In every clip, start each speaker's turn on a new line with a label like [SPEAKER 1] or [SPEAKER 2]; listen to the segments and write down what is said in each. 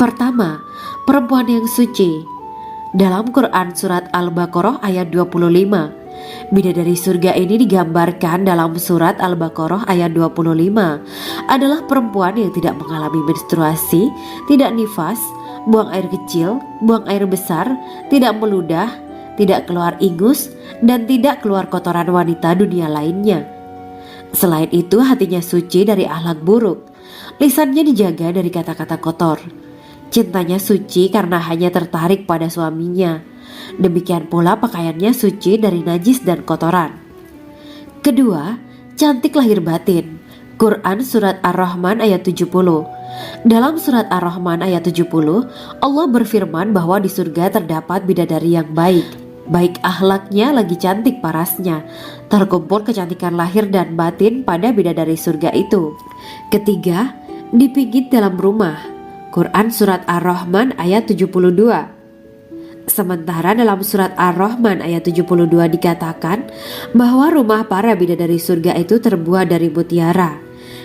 [SPEAKER 1] Pertama, perempuan yang suci. Dalam Quran surat Al-Baqarah ayat 25, bidadari surga ini digambarkan dalam surat Al-Baqarah ayat 25 adalah perempuan yang tidak mengalami menstruasi, tidak nifas, buang air kecil, buang air besar, tidak meludah, tidak keluar ingus, dan tidak keluar kotoran wanita dunia lainnya. Selain itu, hatinya suci dari akhlak buruk, lisannya dijaga dari kata-kata kotor. Cintanya suci karena hanya tertarik pada suaminya. Demikian pula pakaiannya suci dari najis dan kotoran. Kedua, cantik lahir batin. Quran surat Ar-Rahman ayat 70. Dalam surat Ar-Rahman ayat 70, Allah berfirman bahwa di surga terdapat bidadari yang baik. Baik akhlaknya lagi cantik parasnya. Terkumpul kecantikan lahir dan batin pada bidadari surga itu. Ketiga, dipijit dalam rumah. Quran surat Ar-Rahman ayat 72. Sementara dalam surat Ar-Rahman ayat 72 dikatakan bahwa rumah para bidadari surga itu terbuat dari mutiara.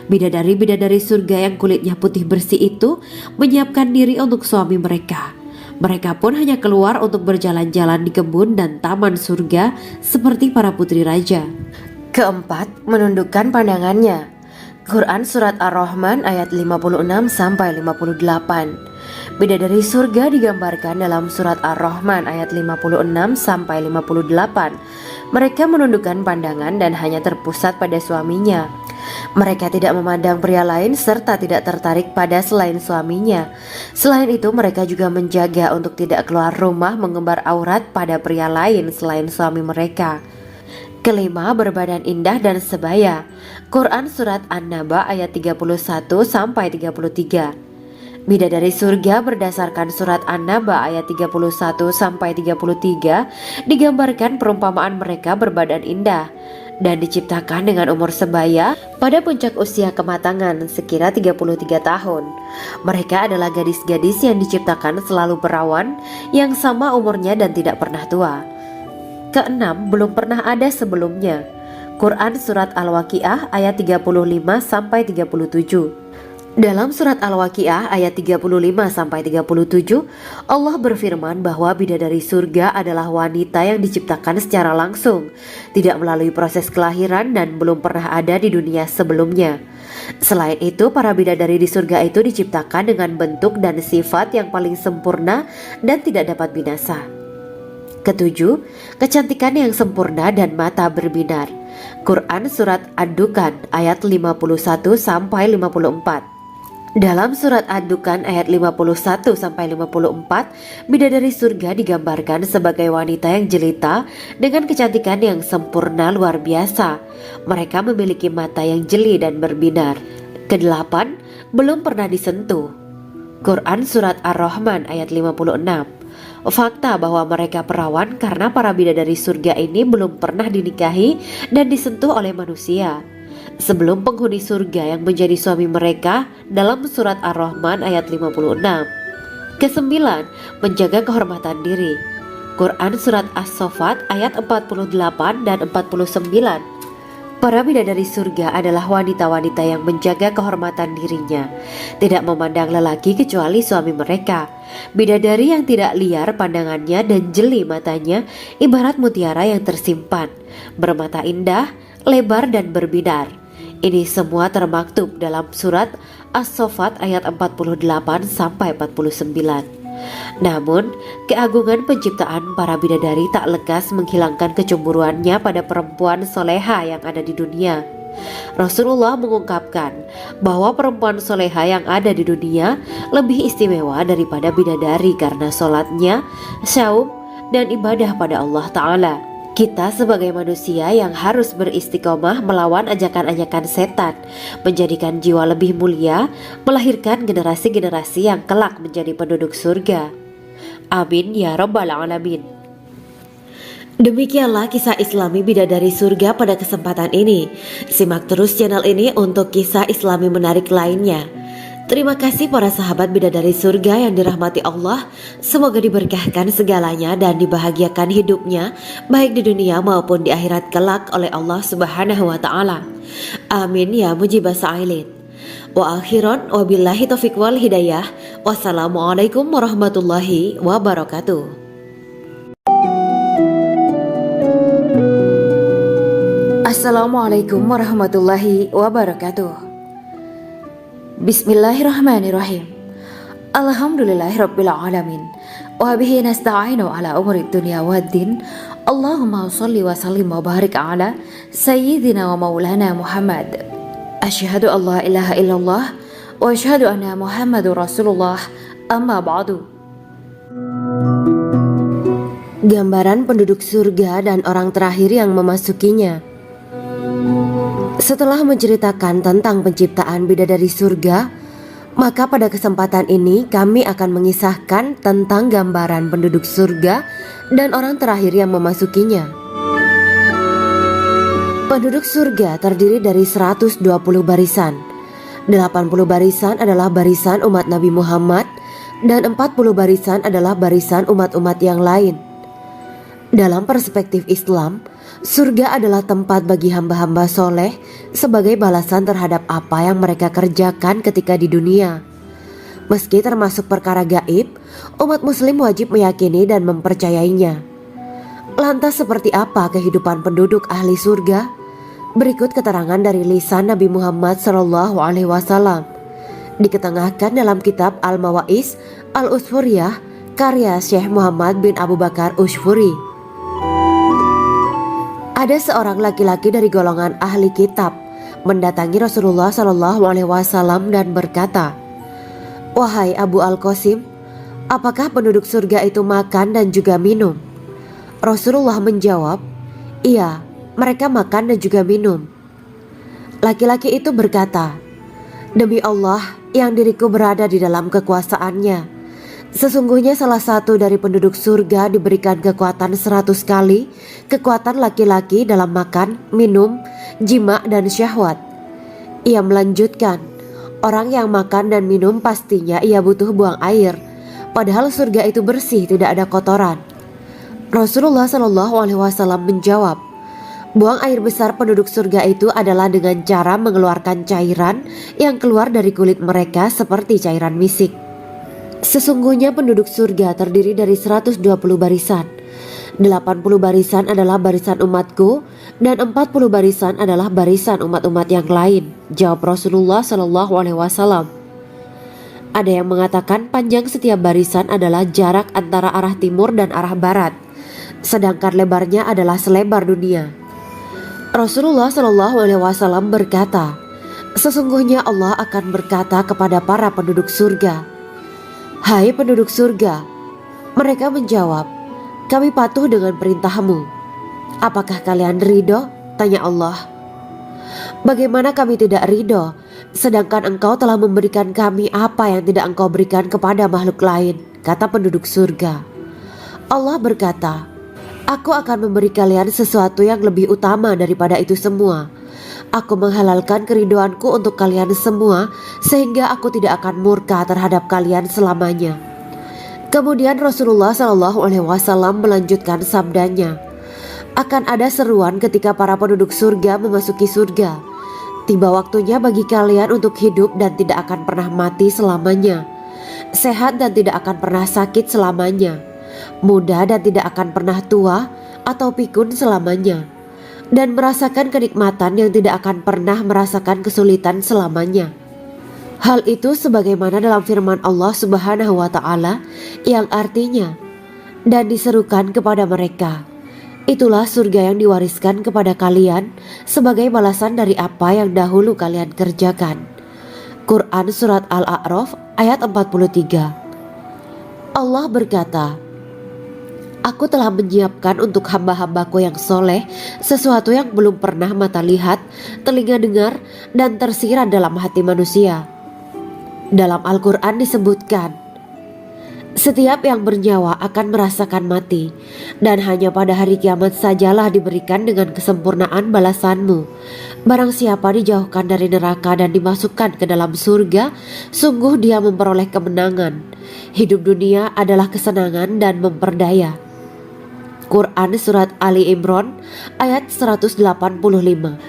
[SPEAKER 1] Bidadari-bidadari surga yang kulitnya putih bersih itu menyiapkan diri untuk suami mereka. Mereka pun hanya keluar untuk berjalan-jalan di kebun dan taman surga seperti para putri raja. Keempat, menundukkan pandangannya. Quran surat Ar-Rahman ayat 56-58. Bidadari surga digambarkan dalam surat Ar-Rahman ayat 56-58. Mereka menundukkan pandangan dan hanya terpusat pada suaminya. Mereka tidak memandang pria lain serta tidak tertarik pada selain suaminya. Selain itu, mereka juga menjaga untuk tidak keluar rumah mengembar aurat pada pria lain selain suami mereka. Kelima, berbadan indah dan sebaya. Quran surat An-Naba ayat 31-33. Bidadari surga berdasarkan surat An-Naba ayat 31-33 digambarkan perumpamaan mereka berbadan indah dan diciptakan dengan umur sebaya pada puncak usia kematangan sekira 33 tahun. Mereka adalah gadis-gadis yang diciptakan selalu perawan, yang sama umurnya dan tidak pernah tua. Keenam, belum pernah ada sebelumnya. Quran surat Al-Waqiah ayat 35-37. Dalam surat Al-Waqiah ayat 35-37, Allah berfirman bahwa bidadari surga adalah wanita yang diciptakan secara langsung, tidak melalui proses kelahiran dan belum pernah ada di dunia sebelumnya. Selain itu, para bidadari di surga itu diciptakan dengan bentuk dan sifat yang paling sempurna dan tidak dapat binasa. Ketujuh, kecantikan yang sempurna dan mata berbinar. Quran surat Ad-Dukhan ayat 51-54. Dalam surat Ad-Dukhan ayat 51-54, bidadari surga digambarkan sebagai wanita yang jelita dengan kecantikan yang sempurna luar biasa. Mereka memiliki mata yang jeli dan berbinar. Kedelapan, belum pernah disentuh. Quran surat Ar-Rahman ayat 56. Fakta bahwa mereka perawan karena para bidadari surga ini belum pernah dinikahi dan disentuh oleh manusia sebelum penghuni surga yang menjadi suami mereka dalam surat Ar-Rahman ayat 56. Kesembilan, menjaga kehormatan diri. Quran surat As-Saffat ayat 48 dan 49. Para bidadari surga adalah wanita-wanita yang menjaga kehormatan dirinya, tidak memandang lelaki kecuali suami mereka. Bidadari yang tidak liar pandangannya dan jeli matanya ibarat mutiara yang tersimpan, bermata indah, lebar dan berbinar. Ini semua termaktub dalam surat As-Saffat ayat 48-49. Namun, keagungan penciptaan para bidadari tak lekas menghilangkan kecemburuannya pada perempuan soleha yang ada di dunia. Rasulullah mengungkapkan bahwa perempuan soleha yang ada di dunia lebih istimewa daripada bidadari karena sholatnya, syaum, dan ibadah pada Allah Ta'ala. Kita sebagai manusia yang harus beristiqomah melawan ajakan-ajakan setan, menjadikan jiwa lebih mulia, melahirkan generasi-generasi yang kelak menjadi penduduk surga. Amin ya Rabbal Alamin. Demikianlah kisah Islami bidadari surga pada kesempatan ini. Simak terus channel ini untuk kisah Islami menarik lainnya. Terima kasih para sahabat bidadari surga yang dirahmati Allah. Semoga diberkahkan segalanya dan dibahagiakan hidupnya baik di dunia maupun di akhirat kelak oleh Allah Subhanahu wa Ta'ala. Amin ya mujibas sa'ilin. Wa akhiran wabillahi taufiq wal hidayah. Wassalamualaikum warahmatullahi wabarakatuh. Assalamualaikum warahmatullahi wabarakatuh. Bismillahirrahmanirrahim. Alhamdulillahirabbil alamin. Wa bihi nasta'inu ala umuri dunya waddin. Allahumma shalli wa sallim wa barik ala sayyidina wa maulana Muhammad. Asyhadu an la ilaha illallah wa asyhadu anna Muhammadur Rasulullah. Amma ba'du. Gambaran penduduk surga dan orang terakhir yang memasukinya. Setelah menceritakan tentang penciptaan bidadari surga, maka pada kesempatan ini kami akan mengisahkan tentang gambaran penduduk surga dan orang terakhir yang memasukinya. Penduduk surga terdiri dari 120 barisan. 80 barisan adalah barisan umat Nabi Muhammad dan 40 barisan adalah barisan umat-umat yang lain. Dalam perspektif Islam, surga adalah tempat bagi hamba-hamba soleh sebagai balasan terhadap apa yang mereka kerjakan ketika di dunia. Meski termasuk perkara gaib, umat muslim wajib meyakini dan mempercayainya. Lantas seperti apa kehidupan penduduk ahli surga? Berikut keterangan dari lisan Nabi Muhammad SAW, diketengahkan dalam kitab Al-Mawaiz Al-Usfuriyah karya Syekh Muhammad bin Abu Bakar Ushfuri. Ada seorang laki-laki dari golongan ahli kitab mendatangi Rasulullah SAW dan berkata, "Wahai Abu Al-Qasim, apakah penduduk surga itu makan dan juga minum?" Rasulullah menjawab, "Iya, mereka makan dan juga minum." Laki-laki itu berkata, "Demi Allah yang diriku berada di dalam kekuasaannya, sesungguhnya salah satu dari penduduk surga diberikan kekuatan 100 kali kekuatan laki-laki dalam makan, minum, jima dan syahwat." Ia melanjutkan, "Orang yang makan dan minum pastinya ia butuh buang air, padahal surga itu bersih, tidak ada kotoran." Rasulullah SAW menjawab, "Buang air besar penduduk surga itu adalah dengan cara mengeluarkan cairan yang keluar dari kulit mereka seperti cairan misik." Sesungguhnya penduduk surga terdiri dari 120 barisan. 80 barisan adalah barisan umatku dan 40 barisan adalah barisan umat-umat yang lain, jawab Rasulullah SAW. Ada yang mengatakan panjang setiap barisan adalah jarak antara arah timur dan arah barat, sedangkan lebarnya adalah selebar dunia. Rasulullah SAW berkata, "Sesungguhnya Allah akan berkata kepada para penduduk surga, 'Hai penduduk surga,' mereka menjawab, 'Kami patuh dengan perintahmu.' 'Apakah kalian ridho?' tanya Allah. 'Bagaimana kami tidak ridho, sedangkan engkau telah memberikan kami apa yang tidak engkau berikan kepada makhluk lain,' kata penduduk surga. Allah berkata, 'Aku akan memberi kalian sesuatu yang lebih utama daripada itu semua. Aku menghalalkan keridoanku untuk kalian semua sehingga aku tidak akan murka terhadap kalian selamanya.'" Kemudian Rasulullah SAW melanjutkan sabdanya, "Akan ada seruan ketika para penduduk surga memasuki surga. Tiba waktunya bagi kalian untuk hidup dan tidak akan pernah mati selamanya, sehat dan tidak akan pernah sakit selamanya, muda dan tidak akan pernah tua atau pikun selamanya, dan merasakan kenikmatan yang tidak akan pernah merasakan kesulitan selamanya." Hal itu sebagaimana dalam firman Allah Subhanahu wa Ta'ala yang artinya, "Dan diserukan kepada mereka, itulah surga yang diwariskan kepada kalian sebagai balasan dari apa yang dahulu kalian kerjakan." Quran Surat Al-A'raf ayat 43. Allah berkata, "Aku telah menyiapkan untuk hamba-hambaku yang soleh sesuatu yang belum pernah mata lihat, telinga dengar, dan tersirat dalam hati manusia." Dalam Al-Quran disebutkan, "Setiap yang bernyawa akan merasakan mati, dan hanya pada hari kiamat sajalah diberikan dengan kesempurnaan balasanmu. Barang siapa dijauhkan dari neraka dan dimasukkan ke dalam surga, sungguh dia memperoleh kemenangan. Hidup dunia adalah kesenangan dan memperdaya." Quran Surat Ali Imran ayat 185.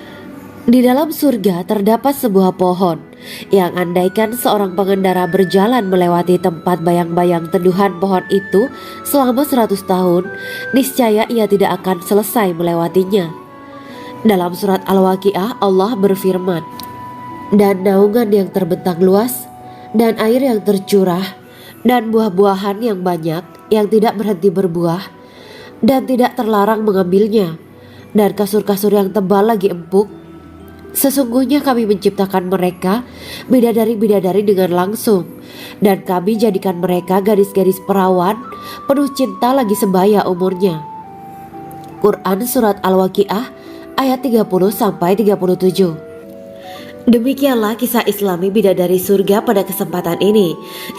[SPEAKER 1] Di dalam surga terdapat sebuah pohon yang andaikan seorang pengendara berjalan melewati tempat bayang-bayang teduhan pohon itu selama 100 tahun, niscaya ia tidak akan selesai melewatinya. Dalam surat Al-Waqiah Allah berfirman, "Dan naungan yang terbentang luas, dan air yang tercurah, dan buah-buahan yang banyak yang tidak berhenti berbuah, dan tidak terlarang mengambilnya, dan kasur-kasur yang tebal lagi empuk. Sesungguhnya kami menciptakan mereka bidadari-bidadari dengan langsung, dan kami jadikan mereka gadis-gadis perawan penuh cinta lagi sebaya umurnya." Quran Surat Al-Waqiah ayat 30-37. Demikianlah kisah Islami bidadari surga pada kesempatan ini.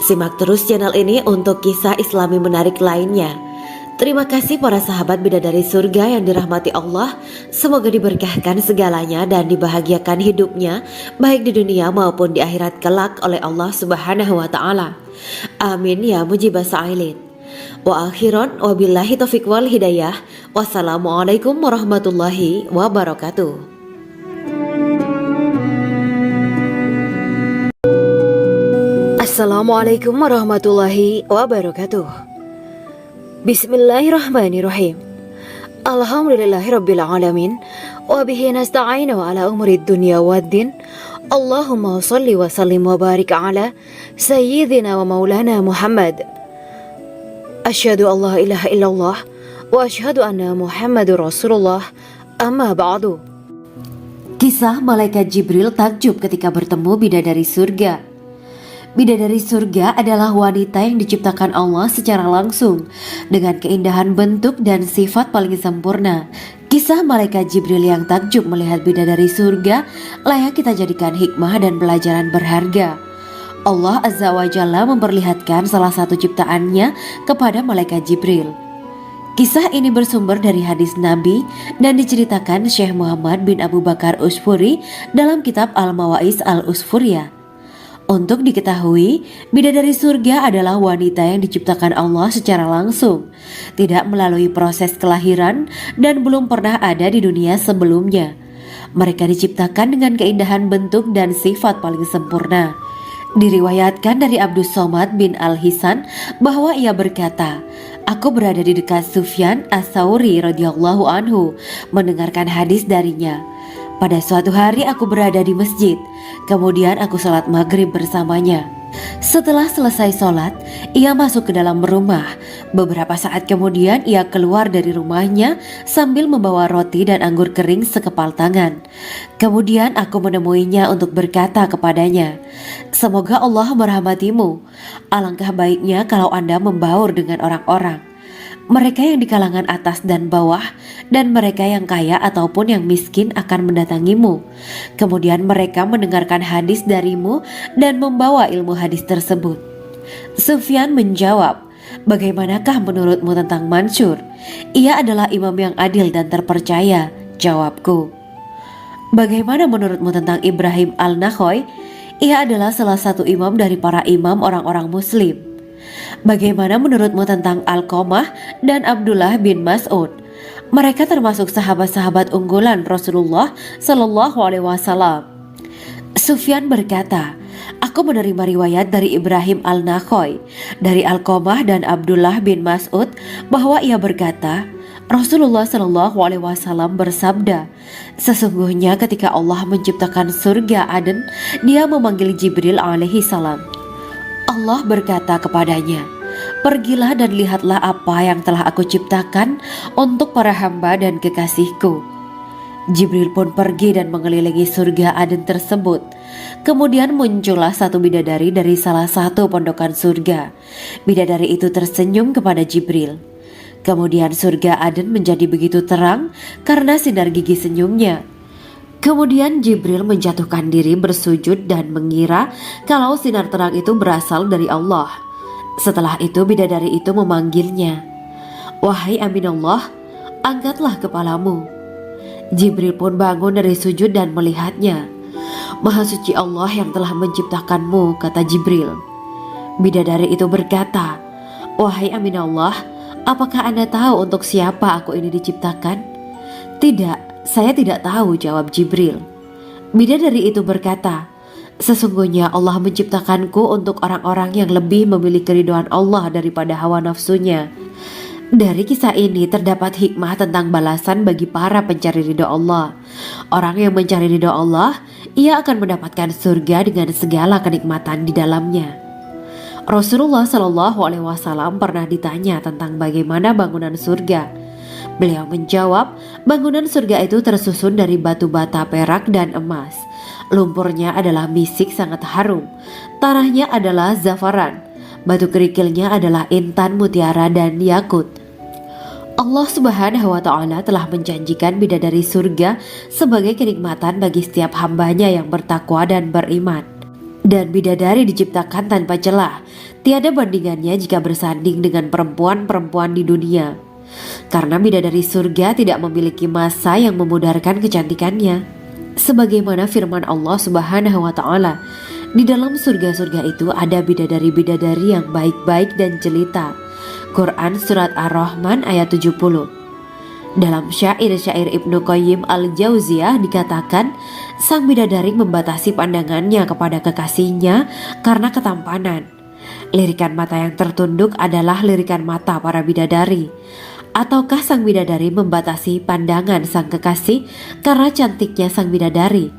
[SPEAKER 1] Simak terus channel ini untuk kisah Islami menarik lainnya. Terima kasih para sahabat bidadari surga yang dirahmati Allah. Semoga diberkahkan segalanya dan dibahagiakan hidupnya baik di dunia maupun di akhirat kelak oleh Allah Subhanahu wa taala. Amin ya mujibah sa'ilin. Wa akhiran wabillahi taufiq wal hidayah. Wassalamualaikum warahmatullahi wabarakatuh. Assalamualaikum warahmatullahi wabarakatuh. Bismillahirrahmanirrahim. Alhamdulillahirabbil alamin wa bihi nasta'inu ala umuri dunya waddin. Allahumma shalli wa sallim wa barik ala sayyidina wa maulana Muhammad. Asyhadu an la ilaha illallah wa asyhadu anna Muhammadur Rasulullah. Amma ba'du. Kisah malaikat Jibril takjub ketika bertemu bidadari surga. Bidadari surga adalah wanita yang diciptakan Allah secara langsung dengan keindahan bentuk dan sifat paling sempurna. Kisah malaikat Jibril yang takjub melihat bidadari surga layak kita jadikan hikmah dan pelajaran berharga. Allah Azza wa Jalla memperlihatkan salah satu ciptaannya kepada malaikat Jibril. Kisah ini bersumber dari hadis Nabi dan diceritakan Syekh Muhammad bin Abu Bakar Usfuri dalam kitab Al-Mawaiz Al-Usfuriyah. Untuk diketahui, bidadari surga adalah wanita yang diciptakan Allah secara langsung, tidak melalui proses kelahiran dan belum pernah ada di dunia sebelumnya. Mereka diciptakan dengan keindahan bentuk dan sifat paling sempurna. Diriwayatkan dari Abdus Somad bin Al-Hisan bahwa ia berkata, "Aku berada di dekat Sufyan As-Sauri radhiyallahu anhu mendengarkan hadis darinya. Pada suatu hari aku berada di masjid, kemudian aku sholat maghrib bersamanya. Setelah selesai sholat, ia masuk ke dalam rumah. Beberapa saat kemudian ia keluar dari rumahnya sambil membawa roti dan anggur kering sekepal tangan. Kemudian aku menemuinya untuk berkata kepadanya, 'Semoga Allah merahmatimu. Alangkah baiknya kalau Anda membaur dengan orang-orang. Mereka yang di kalangan atas dan bawah, dan mereka yang kaya ataupun yang miskin akan mendatangimu. Kemudian mereka mendengarkan hadis darimu dan membawa ilmu hadis tersebut.' Sufyan menjawab, 'Bagaimanakah menurutmu tentang Mansur? Ia adalah imam yang adil dan terpercaya.' Jawabku. 'Bagaimana menurutmu tentang Ibrahim Al-Nakhoy? Ia adalah salah satu imam dari para imam orang-orang muslim.' 'Bagaimana menurutmu tentang Alqamah dan Abdullah bin Mas'ud? Mereka termasuk sahabat-sahabat unggulan Rasulullah Sallallahu Alaihi Wasallam.' Sufyan berkata, 'Aku menerima riwayat dari Ibrahim Al-Nakhoy, dari Alqamah dan Abdullah bin Mas'ud bahwa ia berkata, Rasulullah Sallallahu Alaihi Wasallam bersabda, sesungguhnya ketika Allah menciptakan surga Aden, Dia memanggil Jibril alaihi salam. Allah berkata kepadanya, pergilah dan lihatlah apa yang telah aku ciptakan untuk para hamba dan kekasihku. Jibril pun pergi dan mengelilingi surga Aden tersebut. Kemudian muncullah satu bidadari dari salah satu pondokan surga. Bidadari itu tersenyum kepada Jibril. Kemudian surga Aden menjadi begitu terang karena sinar gigi senyumnya. Kemudian Jibril menjatuhkan diri bersujud dan mengira kalau sinar terang itu berasal dari Allah. Setelah itu bidadari itu memanggilnya, wahai Aminullah, angkatlah kepalamu. Jibril pun bangun dari sujud dan melihatnya. Maha suci Allah yang telah menciptakanmu, kata Jibril. Bidadari itu berkata, wahai Aminullah, apakah Anda tahu untuk siapa aku ini diciptakan? Tidak, saya tidak tahu, jawab Jibril. Bidadari itu berkata, Sesungguhnya Allah menciptakanku untuk orang-orang yang lebih memilih keridhaan Allah daripada hawa nafsunya. Dari kisah ini terdapat hikmah tentang balasan bagi para pencari ridho Allah. Orang yang mencari ridho Allah, ia akan mendapatkan surga dengan segala kenikmatan di dalamnya. Rasulullah Shallallahu Alaihi Wasallam pernah ditanya tentang bagaimana bangunan surga. Beliau menjawab, bangunan surga itu tersusun dari batu bata, perak, dan emas. Lumpurnya adalah misik sangat harum, tanahnya adalah zafaran, batu kerikilnya adalah intan, mutiara, dan yakut. Allah Subhanahu wa Ta'ala telah menjanjikan bidadari surga sebagai kenikmatan bagi setiap hambanya yang bertakwa dan beriman. Dan bidadari diciptakan tanpa celah, tiada bandingannya jika bersanding dengan perempuan-perempuan di dunia. Karena bidadari surga tidak memiliki masa yang memudarkan kecantikannya. Sebagaimana firman Allah Subhanahu wa Ta'ala, di dalam surga-surga itu ada bidadari-bidadari yang baik-baik dan jelita. Quran Surat Ar-Rahman ayat 70. Dalam syair-syair Ibnu Qayyim Al-Jauziyah dikatakan, sang bidadari membatasi pandangannya kepada kekasihnya karena ketampanan. Lirikan mata yang tertunduk adalah lirikan mata para bidadari. Ataukah sang bidadari membatasi pandangan sang kekasih karena cantiknya sang bidadari?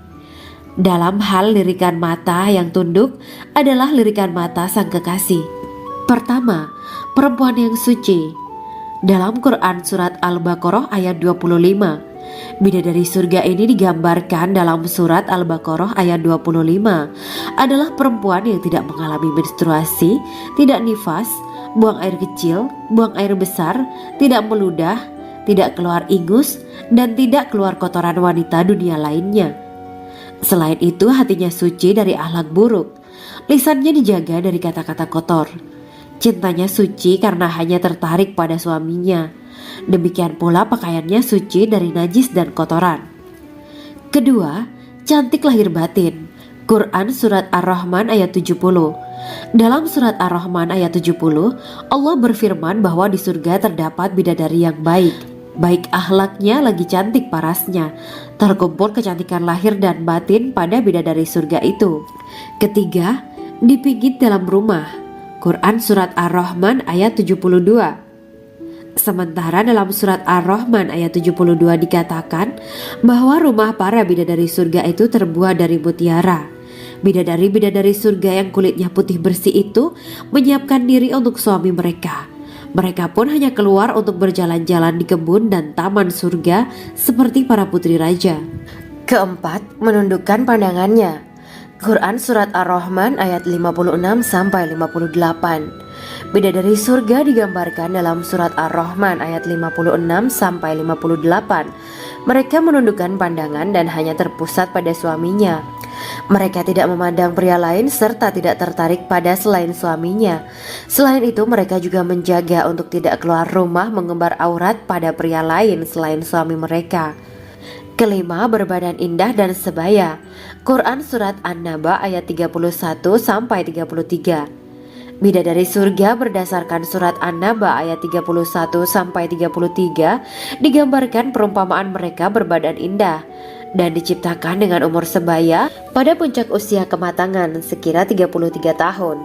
[SPEAKER 1] Dalam hal lirikan mata yang tunduk adalah lirikan mata sang kekasih. Pertama, perempuan yang suci. Dalam Quran Surat Al-Baqarah ayat 25, bidadari surga ini digambarkan dalam Surat Al-Baqarah ayat 25 adalah perempuan yang tidak mengalami menstruasi, tidak nifas, buang air kecil, buang air besar, tidak meludah, tidak keluar ingus, dan tidak keluar kotoran wanita dunia lainnya. Selain itu, hatinya suci dari akhlak buruk, lisannya dijaga dari kata-kata kotor. Cintanya suci karena hanya tertarik pada suaminya. Demikian pula pakaiannya suci dari najis dan kotoran. Kedua, cantik lahir batin. Quran Surat Ar-Rahman ayat 70. Dalam Surat Ar-Rahman ayat 70, Allah berfirman bahwa di surga terdapat bidadari yang baik. Baik akhlaknya lagi cantik parasnya. Terkumpul kecantikan lahir dan batin pada bidadari surga itu. Ketiga, dipijit dalam rumah. Quran Surat Ar-Rahman ayat 72. Sementara dalam Surat Ar-Rahman ayat 72 dikatakan bahwa rumah para bidadari surga itu terbuat dari mutiara. Bidadari-bidadari surga yang kulitnya putih bersih itu menyiapkan diri untuk suami mereka. Mereka pun hanya keluar untuk berjalan-jalan di kebun dan taman surga seperti para putri raja. Keempat, menundukkan pandangannya. Quran Surat Ar-Rahman ayat 56-58. Bidadari surga digambarkan dalam Surat Ar-Rahman ayat 56-58. Mereka menundukkan pandangan dan hanya terpusat pada suaminya. Mereka tidak memandang pria lain serta tidak tertarik pada selain suaminya. Selain itu, mereka juga menjaga untuk tidak keluar rumah mengembar aurat pada pria lain selain suami mereka. Kelima, berbadan indah dan sebaya. Quran Surat An-Naba ayat 31-33. Bidadari surga berdasarkan Surat An-Naba ayat 31-33 digambarkan perumpamaan mereka berbadan indah dan diciptakan dengan umur sebaya pada puncak usia kematangan sekira 33 tahun.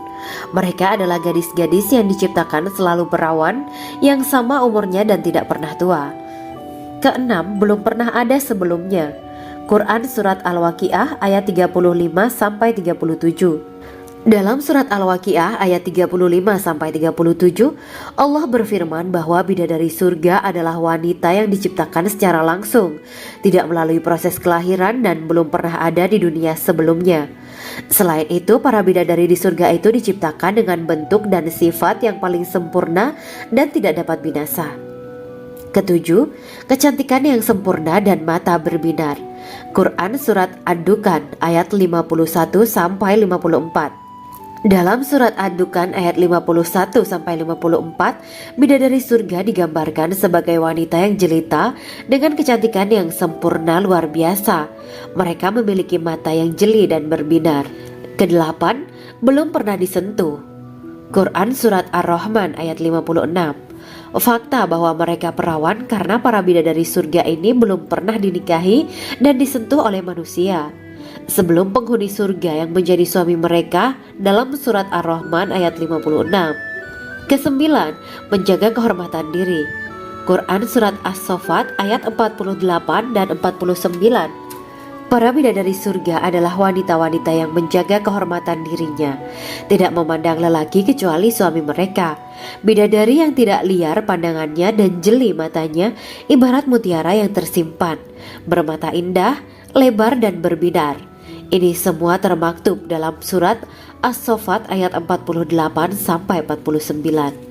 [SPEAKER 1] Mereka adalah gadis-gadis yang diciptakan selalu perawan, yang sama umurnya dan tidak pernah tua. Keenam, belum pernah ada sebelumnya. Quran Surat Al-Waqiah ayat 35-37. Dalam Surat Al-Waqiah ayat 35-37, Allah berfirman bahwa bidadari surga adalah wanita yang diciptakan secara langsung, tidak melalui proses kelahiran dan belum pernah ada di dunia sebelumnya. Selain itu, para bidadari di surga itu diciptakan dengan bentuk dan sifat yang paling sempurna dan tidak dapat binasa. Ketujuh, kecantikan yang sempurna dan mata berbinar. Quran Surat Ad-Dukan ayat 51-54. Dalam Surat Ad-Dukan ayat 51-54, bidadari surga digambarkan sebagai wanita yang jelita dengan kecantikan yang sempurna luar biasa. Mereka memiliki mata yang jeli dan berbinar. Kedelapan, belum pernah disentuh. Quran Surat Ar-Rahman ayat 56. Fakta bahwa mereka perawan karena para bidadari surga ini belum pernah dinikahi dan disentuh oleh manusia. sebelum penghuni surga yang menjadi suami mereka dalam surat Ar-Rahman ayat 56. Kesembilan, menjaga kehormatan diri. Quran surat As-Saffat ayat 48 dan 49. Para bidadari surga adalah wanita-wanita yang menjaga kehormatan dirinya, tidak memandang lelaki kecuali suami mereka. Bidadari yang tidak liar pandangannya dan jeli matanya ibarat mutiara yang tersimpan, bermata indah, lebar dan berbinar. Ini semua termaktub dalam surat As-Saffat ayat 48 sampai 49.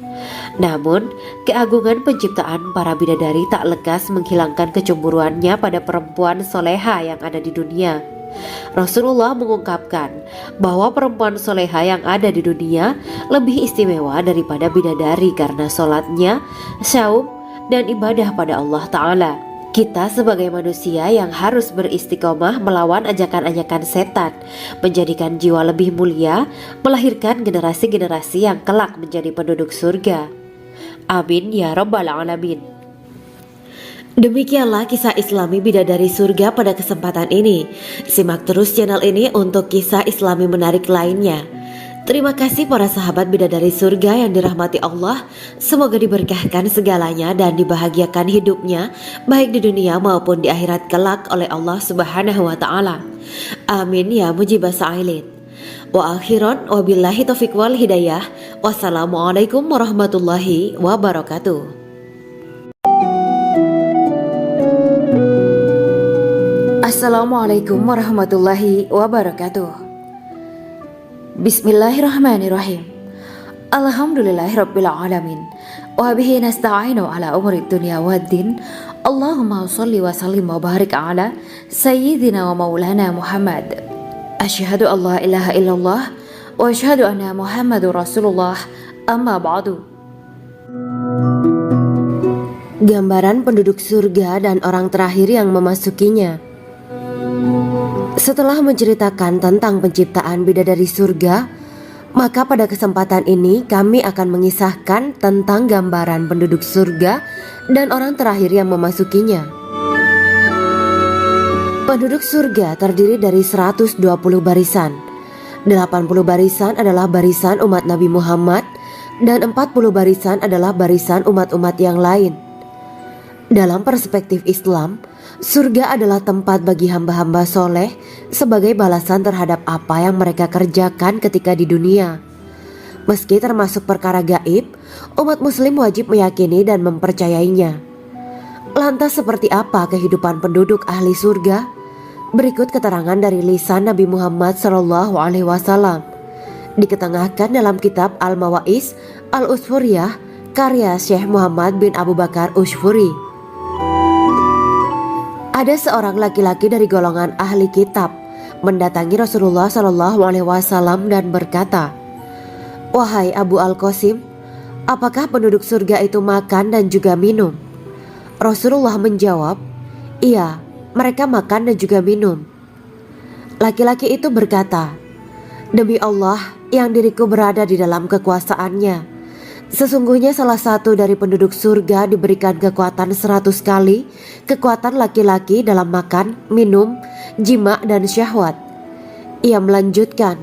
[SPEAKER 1] Namun, keagungan penciptaan para bidadari tak lekas menghilangkan kecemburuannya pada perempuan soleha yang ada di dunia. Rasulullah mengungkapkan bahwa perempuan soleha yang ada di dunia lebih istimewa daripada bidadari karena sholatnya, syaum, dan ibadah pada Allah Ta'ala. Kita sebagai manusia yang harus beristiqomah melawan ajakan-ajakan setan, menjadikan jiwa lebih mulia, melahirkan generasi-generasi yang kelak menjadi penduduk surga. Amin ya rabbal alamin. Demikianlah kisah Islami bidadari surga pada kesempatan ini. Simak terus channel ini untuk kisah Islami menarik lainnya. Terima kasih para sahabat bidadari surga yang dirahmati Allah. Semoga diberkahkan segalanya dan dibahagiakan hidupnya, baik di dunia maupun di akhirat kelak oleh Allah Subhanahu wa Ta'ala. Amin ya mujibah sa'ilin. Wa akhiran wabillahi taufiq wal hidayah. Wassalamualaikum warahmatullahi wabarakatuh. Assalamualaikum warahmatullahi wabarakatuh. Bismillahirrahmanirrahim. Alhamdulillahirabbil alamin. Wa bihi nasta'inu ala umuri dunya waddin. Allahumma shalli wa sallim wa barik ala sayyidina wa maulana Muhammad. Asyhadu an la ilaha illallah wa asyhadu anna Muhammadur Rasulullah. Amma ba'du. Gambaran penduduk surga dan orang terakhir yang memasukinya. Setelah menceritakan tentang penciptaan bidadari surga, maka pada kesempatan ini kami akan mengisahkan tentang gambaran penduduk surga dan orang terakhir yang memasukinya. Penduduk surga terdiri dari 120 barisan. 80 barisan adalah barisan umat Nabi Muhammad dan 40 barisan adalah barisan umat-umat yang lain. Dalam perspektif Islam, surga adalah tempat bagi hamba-hamba soleh sebagai balasan terhadap apa yang mereka kerjakan ketika di dunia. Meski termasuk perkara gaib, umat muslim wajib meyakini dan mempercayainya. Lantas seperti apa kehidupan penduduk ahli surga? Berikut keterangan dari lisan Nabi Muhammad SAW, diketengahkan dalam kitab Al-Mawaiz Al-Usfuriyah karya Syekh Muhammad bin Abu Bakar Ushfuri. Ada seorang laki-laki dari golongan ahli kitab mendatangi Rasulullah SAW dan berkata, "Wahai Abu Al-Qasim, apakah penduduk surga itu makan dan juga minum?" Rasulullah menjawab, "Iya, mereka makan dan juga minum." Laki-laki itu berkata, "Demi Allah yang diriku berada di dalam kekuasaannya, sesungguhnya salah satu dari penduduk surga diberikan kekuatan 100 kali kekuatan laki-laki dalam makan, minum, jima, dan syahwat." Ia melanjutkan,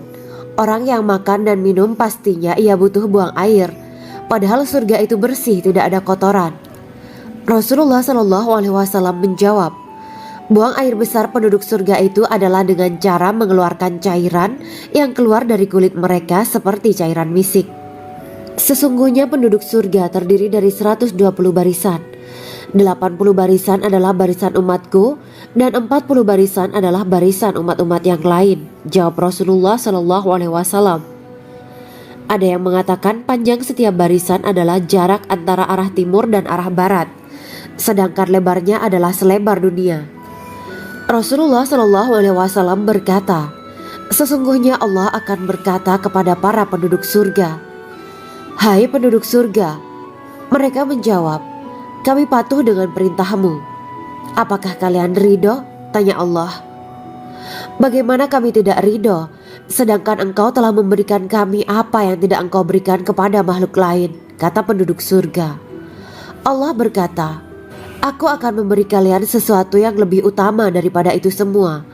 [SPEAKER 1] "Orang yang makan dan minum pastinya ia butuh buang air, padahal surga itu bersih, tidak ada kotoran." Rasulullah SAW menjawab, "Buang air besar penduduk surga itu adalah dengan cara mengeluarkan cairan yang keluar dari kulit mereka seperti cairan misik." Sesungguhnya penduduk surga terdiri dari 120 barisan. 80 barisan adalah barisan umatku dan 40 barisan adalah barisan umat-umat yang lain, jawab Rasulullah SAW. Ada yang mengatakan panjang setiap barisan adalah jarak antara arah timur dan arah barat, sedangkan lebarnya adalah selebar dunia. Rasulullah SAW berkata, "Sesungguhnya Allah akan berkata kepada para penduduk surga, 'Hai penduduk surga,' mereka menjawab, 'Kami patuh dengan perintahmu.' 'Apakah kalian ridho?' tanya Allah. 'Bagaimana kami tidak ridho, sedangkan engkau telah memberikan kami apa yang tidak engkau berikan kepada makhluk lain,' kata penduduk surga. Allah berkata, 'Aku akan memberi kalian sesuatu yang lebih utama daripada itu semua.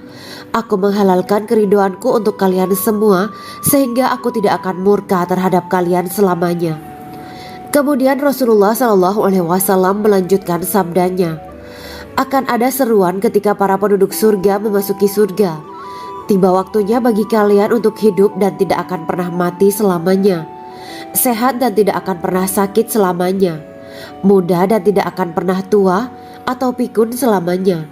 [SPEAKER 1] Aku menghalalkan keriduanku untuk kalian semua, sehingga aku tidak akan murka terhadap kalian selamanya. Kemudian Rasulullah SAW melanjutkan sabdanya, akan ada seruan ketika para penduduk surga memasuki surga. Tiba waktunya bagi kalian untuk hidup dan tidak akan pernah mati selamanya, sehat dan tidak akan pernah sakit selamanya, muda dan tidak akan pernah tua atau pikun selamanya,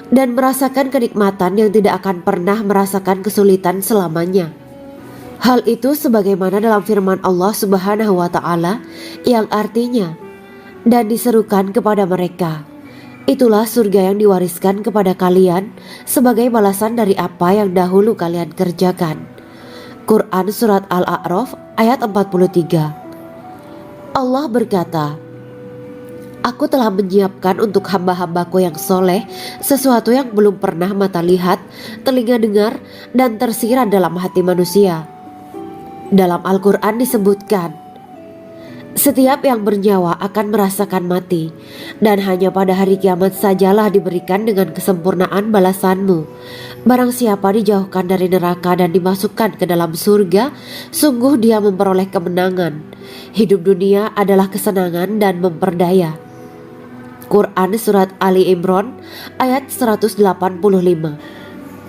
[SPEAKER 1] dan merasakan kenikmatan yang tidak akan pernah merasakan kesulitan selamanya. Hal itu sebagaimana dalam firman Allah Subhanahu wa Ta'ala yang artinya, dan diserukan kepada mereka, itulah surga yang diwariskan kepada kalian sebagai balasan dari apa yang dahulu kalian kerjakan. Quran Surat Al-A'raf ayat 43. Allah berkata, Aku telah menyiapkan untuk hamba-hambaku yang soleh sesuatu yang belum pernah mata lihat, telinga dengar, dan tersirat dalam hati manusia. Dalam Al-Quran disebutkan, setiap yang bernyawa akan merasakan mati, dan hanya pada hari kiamat sajalah diberikan dengan kesempurnaan balasanmu. Barang siapa dijauhkan dari neraka dan dimasukkan ke dalam surga, sungguh dia memperoleh kemenangan. Hidup dunia adalah kesenangan dan memperdaya. Quran Surat Ali Imran ayat 185.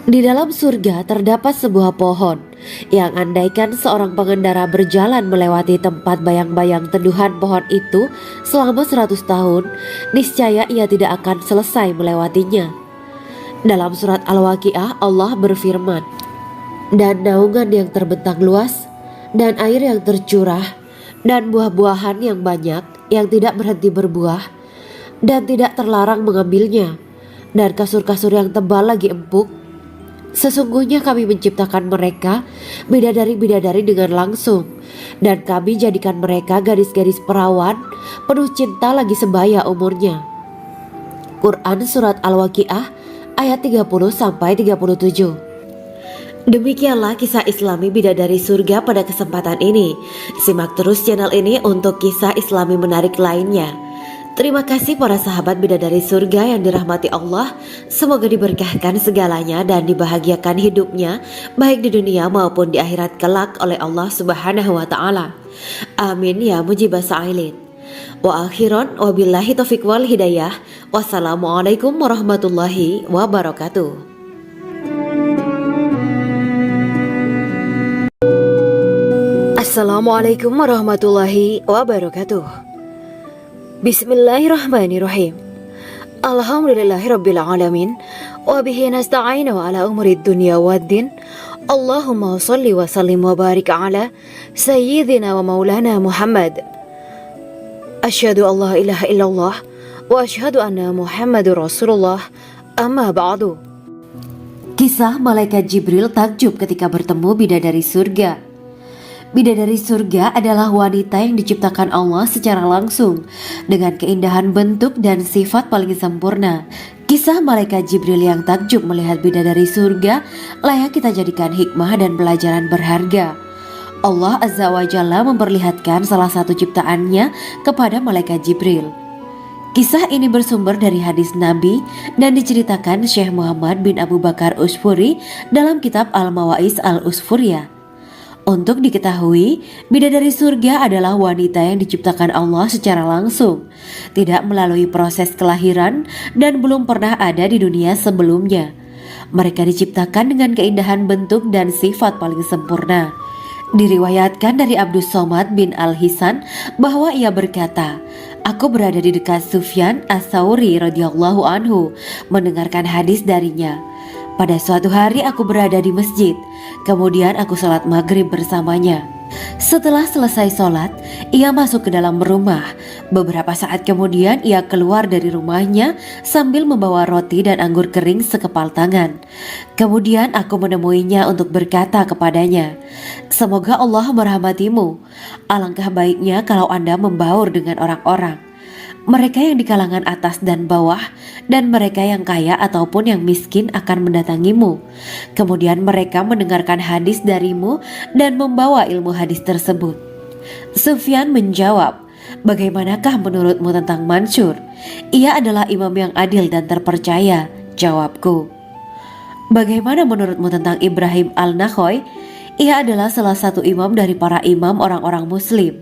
[SPEAKER 1] Di dalam surga terdapat sebuah pohon yang andaikan seorang pengendara berjalan melewati tempat bayang-bayang teduhan pohon itu selama 100 tahun, niscaya ia tidak akan selesai melewatinya. Dalam surat Al-Waqiah Allah berfirman, dan naungan yang terbentang luas, dan air yang tercurah, dan buah-buahan yang banyak yang tidak berhenti berbuah, dan tidak terlarang mengambilnya, dan kasur-kasur yang tebal lagi empuk. Sesungguhnya kami menciptakan mereka bidadari-bidadari dengan langsung, dan kami jadikan mereka gadis-gadis perawan penuh cinta lagi sebaya umurnya. Quran Surat Al-Waqiah ayat 30-37. Demikianlah kisah Islami bidadari surga pada kesempatan ini. Simak terus channel ini untuk kisah Islami menarik lainnya. Terima kasih para sahabat bidadari surga yang dirahmati Allah. Semoga diberkahkan segalanya dan dibahagiakan hidupnya, baik di dunia maupun di akhirat kelak oleh Allah Subhanahu wa Ta'ala. Amin ya mujibah sa'ilin. Wa akhiran wabillahi taufiq wal hidayah. Wassalamualaikum warahmatullahi wabarakatuh. Assalamualaikum warahmatullahi wabarakatuh. Bismillahirrahmanirrahim. Alhamdulillahirabbil alamin wa bihi nasta'inu ala umuri dunya waddin. Allahumma shalli wa sallim wa barik ala sayyidina wa maulana Muhammad. Asyhadu an la ilaha illallah wa asyhadu anna Muhammadur Rasulullah. Amma ba'du. Kisah malaikat Jibril takjub ketika bertemu bidadari surga. Bidadari surga adalah wanita yang diciptakan Allah secara langsung dengan keindahan bentuk dan sifat paling sempurna. Kisah malaikat Jibril yang takjub melihat bidadari surga layak kita jadikan hikmah dan pelajaran berharga. Allah Azza wa Jalla memperlihatkan salah satu ciptaannya kepada malaikat Jibril. Kisah ini bersumber dari hadis Nabi dan diceritakan Syekh Muhammad bin Abu Bakar Usfuri dalam kitab Al-Mawaiz Al-Usfuriyah. Untuk diketahui, bidadari surga adalah wanita yang diciptakan Allah secara langsung, tidak melalui proses kelahiran dan belum pernah ada di dunia sebelumnya. Mereka diciptakan dengan keindahan bentuk dan sifat paling sempurna. Diriwayatkan dari Abdus Somad bin Al-Hisan bahwa ia berkata, aku berada di dekat Sufyan As-Sauri radhiyallahu anhu mendengarkan hadis darinya. Pada suatu hari aku berada di masjid, kemudian aku sholat maghrib bersamanya. Setelah selesai sholat, ia masuk ke dalam rumah. Beberapa saat kemudian ia keluar dari rumahnya sambil membawa roti dan anggur kering sekepal tangan. Kemudian aku menemuinya untuk berkata kepadanya, semoga Allah merahmatimu. Alangkah baiknya kalau Anda membaur dengan orang-orang, mereka yang di kalangan atas dan bawah, dan mereka yang kaya ataupun yang miskin akan mendatangimu. Kemudian mereka mendengarkan hadis darimu dan membawa ilmu hadis tersebut. Sufyan menjawab, bagaimanakah menurutmu tentang Mansur? Ia adalah imam yang adil dan terpercaya. Jawabku, Bagaimana menurutmu tentang Ibrahim al-Nakhoy? Ia adalah salah satu imam dari para imam orang-orang muslim.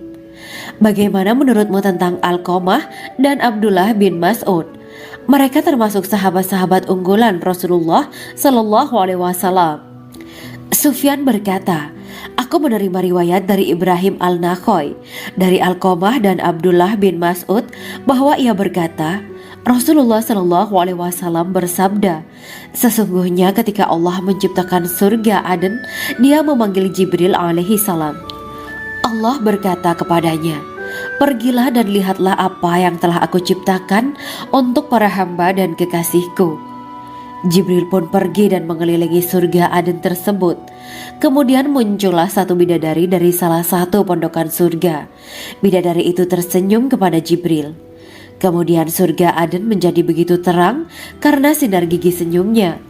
[SPEAKER 1] Bagaimana menurutmu tentang Alqamah dan Abdullah bin Mas'ud? Mereka termasuk sahabat-sahabat unggulan Rasulullah Shallallahu Alaihi Wasallam. Sufyan berkata, aku menerima riwayat dari Ibrahim al-Nakhoy, dari Alqamah dan Abdullah bin Mas'ud bahwa ia berkata, Rasulullah Shallallahu Alaihi Wasallam bersabda, sesungguhnya ketika Allah menciptakan surga Aden, Dia memanggil Jibril alaihi salam. Allah berkata kepadanya, pergilah dan lihatlah apa yang telah aku ciptakan untuk para hamba dan kekasihku. Jibril pun pergi dan mengelilingi surga Aden tersebut. Kemudian muncullah satu bidadari dari salah satu pondokan surga. Bidadari itu tersenyum kepada Jibril. Kemudian surga Aden menjadi begitu terang karena sinar gigi senyumnya.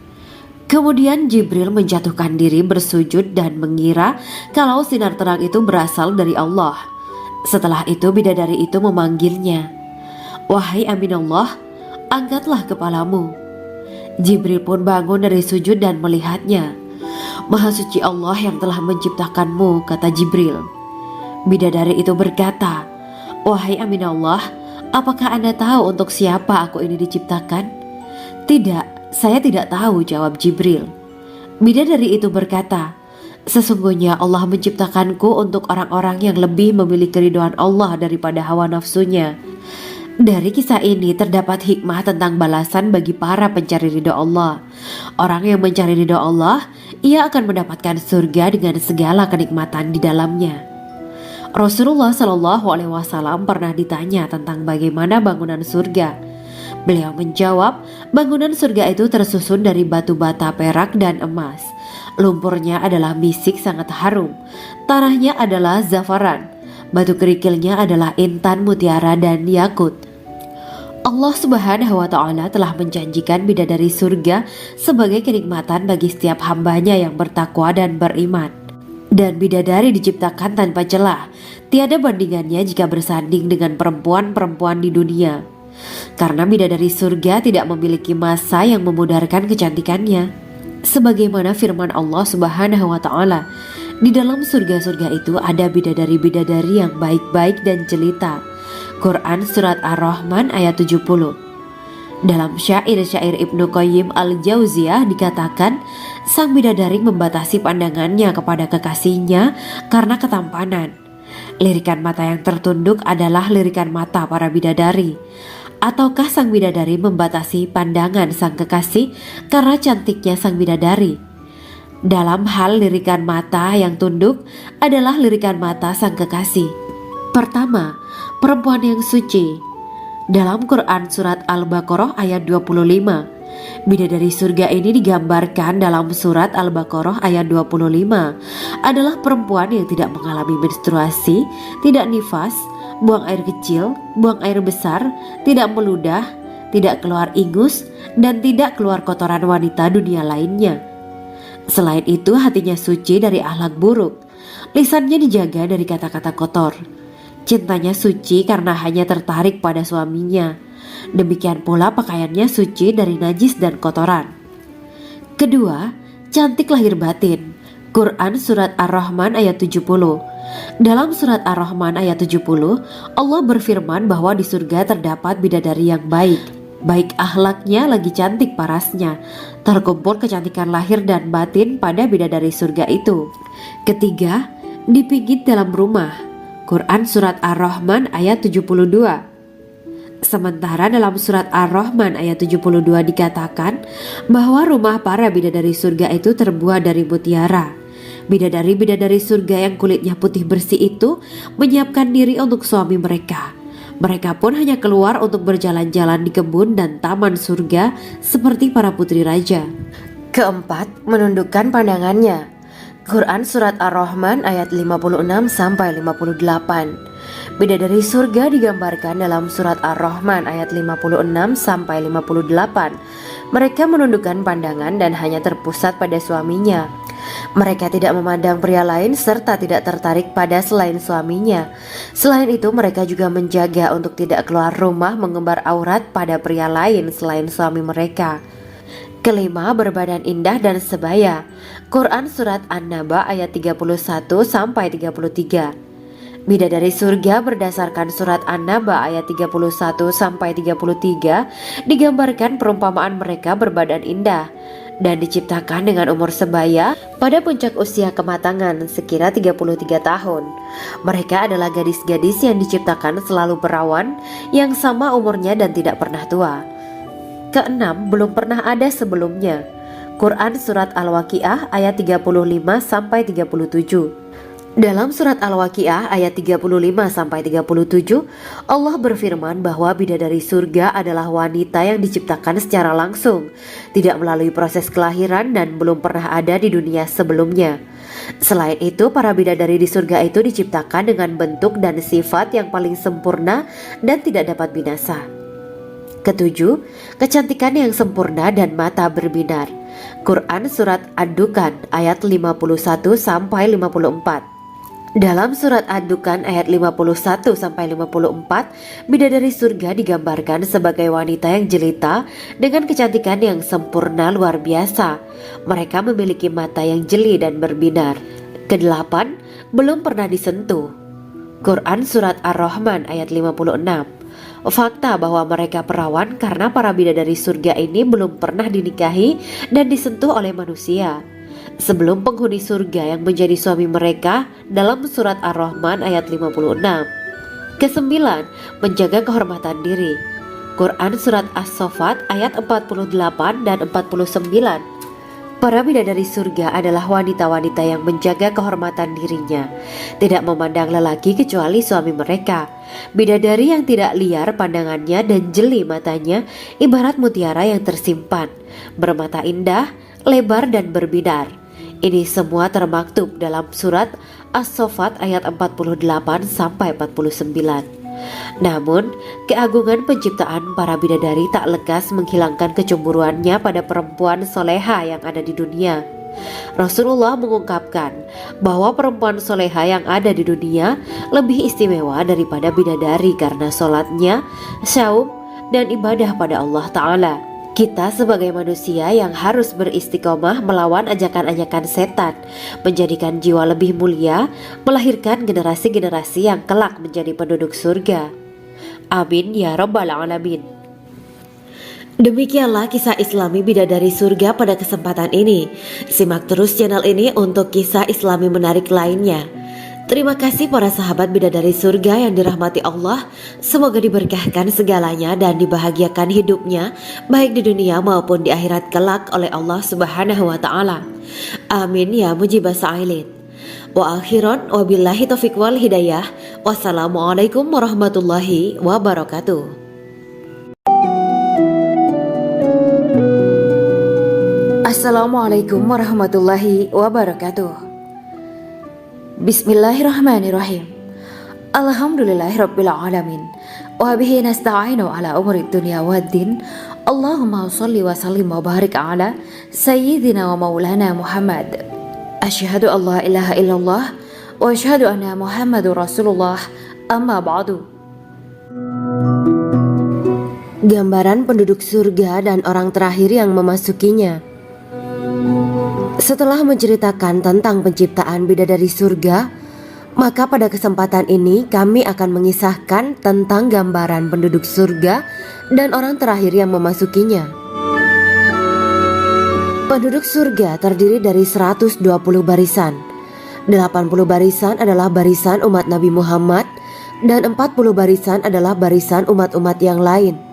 [SPEAKER 1] Kemudian Jibril menjatuhkan diri bersujud dan mengira kalau sinar terang itu berasal dari Allah. Setelah itu bidadari itu memanggilnya, wahai Aminullah, angkatlah kepalamu. Jibril pun bangun dari sujud dan melihatnya. Maha suci Allah yang telah menciptakanmu, kata Jibril. Bidadari itu berkata, wahai Aminullah, apakah Anda tahu untuk siapa aku ini diciptakan? Tidak, saya tidak tahu, jawab Jibril. Bidadari itu berkata, sesungguhnya Allah menciptakanku untuk orang-orang yang lebih memilih keridhaan Allah daripada hawa nafsunya. Dari kisah ini terdapat hikmah tentang balasan bagi para pencari ridho Allah. Orang yang mencari ridho Allah, ia akan mendapatkan surga dengan segala kenikmatan di dalamnya. Rasulullah Shallallahu Alaihi Wasallam pernah ditanya tentang bagaimana bangunan surga. Beliau menjawab, bangunan surga itu tersusun dari batu bata, perak, dan emas. Lumpurnya adalah misik sangat harum, tanahnya adalah zafaran, batu kerikilnya adalah intan, mutiara, dan yakut. Allah Subhanahu wa Ta'ala telah menjanjikan bidadari surga sebagai kenikmatan bagi setiap hambanya yang bertakwa dan beriman. Dan bidadari diciptakan tanpa celah, tiada bandingannya jika bersanding dengan perempuan-perempuan di dunia. Karena bidadari surga tidak memiliki masa yang memudarkan kecantikannya. Sebagaimana firman Allah Subhanahu wa Ta'ala, di dalam surga-surga itu ada bidadari-bidadari yang baik-baik dan jelita. Quran Surat Ar-Rahman ayat 70. Dalam syair-syair Ibnu Qayyim al-Jauziyah dikatakan, sang bidadari membatasi pandangannya kepada kekasihnya karena ketampanan. Lirikan mata yang tertunduk adalah lirikan mata para bidadari. Ataukah sang bidadari membatasi pandangan sang kekasih karena cantiknya sang bidadari? Dalam hal lirikan mata yang tunduk adalah lirikan mata sang kekasih. Pertama, perempuan yang suci. Dalam Quran Surat Al-Baqarah ayat 25, bidadari surga ini digambarkan dalam Surat Al-Baqarah ayat 25 adalah perempuan yang tidak mengalami menstruasi, tidak nifas, buang air kecil, buang air besar, tidak meludah, tidak keluar ingus, dan tidak keluar kotoran wanita dunia lainnya. Selain itu, hatinya suci dari akhlak buruk, lisannya dijaga dari kata-kata kotor. Cintanya suci karena hanya tertarik pada suaminya. Demikian pula pakaiannya suci dari najis dan kotoran. Kedua, cantik lahir batin. Quran Surat Ar-Rahman ayat 70. Dalam Surat Ar-Rahman ayat 70, Allah berfirman bahwa di surga terdapat bidadari yang baik. Baik akhlaknya lagi cantik parasnya. Terkumpul kecantikan lahir dan batin pada bidadari surga itu. Ketiga, dipijit dalam rumah. Quran Surat Ar-Rahman ayat 72. Sementara dalam Surat Ar-Rahman ayat 72 dikatakan bahwa rumah para bidadari surga itu terbuat dari mutiara. Bidadari-bidadari surga yang kulitnya putih bersih itu menyiapkan diri untuk suami mereka. Mereka pun hanya keluar untuk berjalan-jalan di kebun dan taman surga seperti para putri raja. Keempat, menundukkan pandangannya. Quran Surat Ar-Rahman ayat 56-58. Bidadari surga digambarkan dalam Surat Ar-Rahman ayat 56-58. Mereka menundukkan pandangan dan hanya terpusat pada suaminya. Mereka tidak memandang pria lain serta tidak tertarik pada selain suaminya. Selain itu, mereka juga menjaga untuk tidak keluar rumah mengembar aurat pada pria lain selain suami mereka. Kelima, berbadan indah dan sebaya. Quran Surat An-Naba ayat 31-33. Bidadari surga berdasarkan Surat An-Naba ayat 31-33 digambarkan perumpamaan mereka berbadan indah dan diciptakan dengan umur sebaya pada puncak usia kematangan sekira 33 tahun. Mereka adalah gadis-gadis yang diciptakan selalu perawan, yang sama umurnya dan tidak pernah tua. Keenam, belum pernah ada sebelumnya. Quran Surat Al-Waqiah ayat 35-37. Dalam Surat Al-Waqiah ayat 35-37, Allah berfirman bahwa bidadari surga adalah wanita yang diciptakan secara langsung, tidak melalui proses kelahiran dan belum pernah ada di dunia sebelumnya. Selain itu, para bidadari di surga itu diciptakan dengan bentuk dan sifat yang paling sempurna dan tidak dapat binasa. Ketujuh, kecantikan yang sempurna dan mata berbinar. Quran Surat Ad-Dukhan ayat 51-54. Dalam Surat Ad-Dukhan ayat 51-54, bidadari surga digambarkan sebagai wanita yang jelita dengan kecantikan yang sempurna luar biasa. Mereka memiliki mata yang jeli dan berbinar. Kedelapan, belum pernah disentuh. Quran Surat Ar-Rahman ayat 56. Fakta bahwa mereka perawan karena para bidadari surga ini belum pernah dinikahi dan disentuh oleh manusia sebelum penghuni surga yang menjadi suami mereka dalam Surat Ar-Rahman ayat 56. Kesembilan, menjaga kehormatan diri. Quran Surat As-Saffat ayat 48 dan 49. Para bidadari surga adalah wanita-wanita yang menjaga kehormatan dirinya, tidak memandang lelaki kecuali suami mereka. Bidadari yang tidak liar pandangannya dan jeli matanya ibarat mutiara yang tersimpan, bermata indah, lebar dan berbinar. Ini semua termaktub dalam Surat As-Saffat ayat 48-49. Namun, keagungan penciptaan para bidadari tak lekas menghilangkan kecemburuannya pada perempuan soleha yang ada di dunia. Rasulullah mengungkapkan bahwa perempuan soleha yang ada di dunia lebih istimewa daripada bidadari karena sholatnya, syaum, dan ibadah pada Allah Ta'ala. Kita sebagai manusia yang harus beristiqomah melawan ajakan-ajakan setan, menjadikan jiwa lebih mulia, melahirkan generasi-generasi yang kelak menjadi penduduk surga. Amin ya Rabbal Alamin. Demikianlah kisah Islami bidadari surga pada kesempatan ini. Simak terus channel ini untuk kisah Islami menarik lainnya. Terima kasih para sahabat bidadari surga yang dirahmati Allah. Semoga diberkahkan segalanya dan dibahagiakan hidupnya, baik di dunia maupun di akhirat kelak oleh Allah Subhanahu wa Ta'ala. Amin ya mujibah sa'ilin. Wa akhiran wabillahi taufiq wal hidayah. Wassalamualaikum warahmatullahi wabarakatuh. Assalamualaikum warahmatullahi wabarakatuh. Bismillahirrahmanirrahim. Alhamdulillahirabbil alamin. Wa bihi nasta'inu ala umuri dunya waddin. Allahumma shalli wa sallim wa barik ala sayyidina wa maulana Muhammad. Asyhadu an la ilaha illallah wa asyhadu anna Muhammadur Rasulullah. Amma ba'du. Gambaran penduduk surga dan orang terakhir yang memasukinya. Setelah menceritakan tentang penciptaan bidadari surga, maka pada kesempatan ini kami akan mengisahkan tentang gambaran penduduk surga dan orang terakhir yang memasukinya. Penduduk surga terdiri dari 120 barisan. 80 barisan adalah barisan umat Nabi Muhammad dan 40 barisan adalah barisan umat-umat yang lain.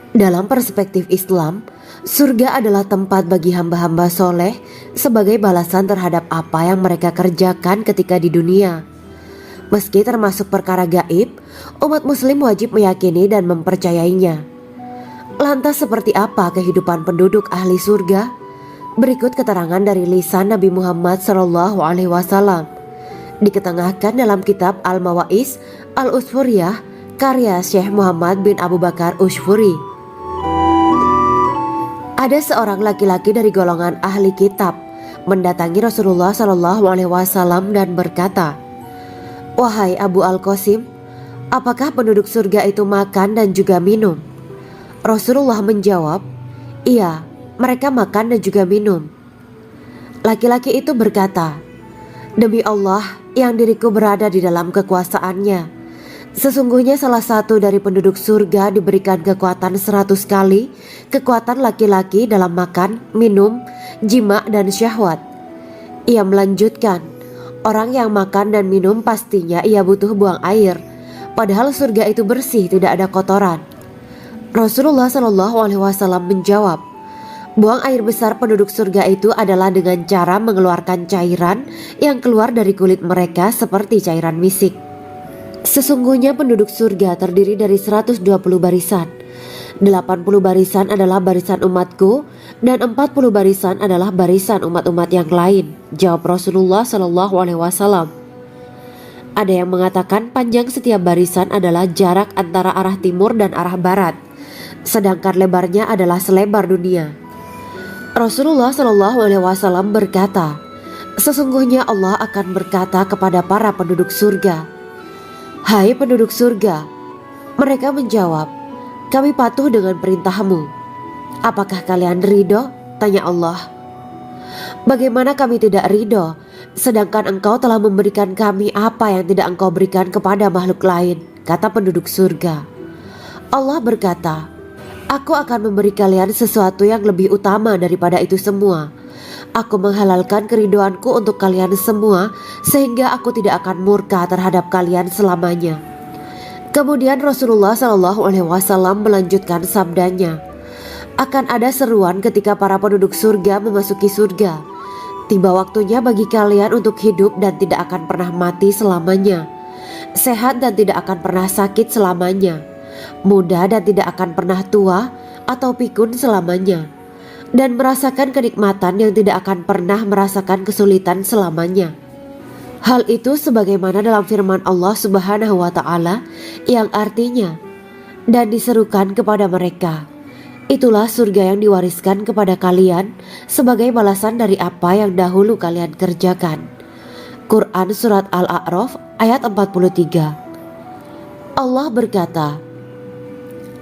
[SPEAKER 1] Dalam perspektif Islam, surga adalah tempat bagi hamba-hamba soleh sebagai balasan terhadap apa yang mereka kerjakan ketika di dunia. Meski termasuk perkara gaib, umat muslim wajib meyakini dan mempercayainya. Lantas seperti apa kehidupan penduduk ahli surga? Berikut keterangan dari lisan Nabi Muhammad SAW, diketengahkan dalam kitab Al-Mawaiz Al-Usfuriyah karya Syekh Muhammad bin Abu Bakar Ushfuri. Ada seorang laki-laki dari golongan ahli kitab mendatangi Rasulullah SAW dan berkata, "Wahai Abu Al-Qasim, apakah penduduk surga itu makan dan juga minum?" Rasulullah menjawab, "Iya, mereka makan dan juga minum. Laki-laki itu berkata, "Demi Allah yang diriku berada di dalam kekuasaannya, sesungguhnya salah satu dari penduduk surga diberikan kekuatan 100 kali kekuatan laki-laki dalam makan, minum, jima dan syahwat." Ia melanjutkan, "Orang yang makan dan minum pastinya ia butuh buang air, padahal surga itu bersih, tidak ada kotoran." Rasulullah SAW menjawab, "Buang air besar penduduk surga itu adalah dengan cara mengeluarkan cairan yang keluar dari kulit mereka seperti cairan misik. Sesungguhnya penduduk surga terdiri dari 120 barisan. 80 barisan adalah barisan umatku dan 40 barisan adalah barisan umat-umat yang lain," jawab Rasulullah SAW. Ada yang mengatakan panjang setiap barisan adalah jarak antara arah timur dan arah barat, sedangkan lebarnya adalah selebar dunia. Rasulullah SAW berkata, "Sesungguhnya Allah akan berkata kepada para penduduk surga, 'Hai penduduk surga,' mereka menjawab, 'Kami patuh dengan perintahmu.' 'Apakah kalian ridho?' tanya Allah. 'Bagaimana kami tidak ridho, sedangkan engkau telah memberikan kami apa yang tidak engkau berikan kepada makhluk lain,' kata penduduk surga. Allah berkata, 'Aku akan memberi kalian sesuatu yang lebih utama daripada itu semua. Aku menghalalkan keridoanku untuk kalian semua sehingga aku tidak akan murka terhadap kalian selamanya.'" Kemudian Rasulullah SAW melanjutkan sabdanya, "Akan ada seruan ketika para penduduk surga memasuki surga. Tiba waktunya bagi kalian untuk hidup dan tidak akan pernah mati selamanya, sehat dan tidak akan pernah sakit selamanya, muda dan tidak akan pernah tua atau pikun selamanya, dan merasakan kenikmatan yang tidak akan pernah merasakan kesulitan selamanya." Hal itu sebagaimana dalam firman Allah Subhanahu wa Ta'ala yang artinya, "Dan diserukan kepada mereka, itulah surga yang diwariskan kepada kalian sebagai balasan dari apa yang dahulu kalian kerjakan." Quran Surat Al-A'raf ayat 43. Allah berkata,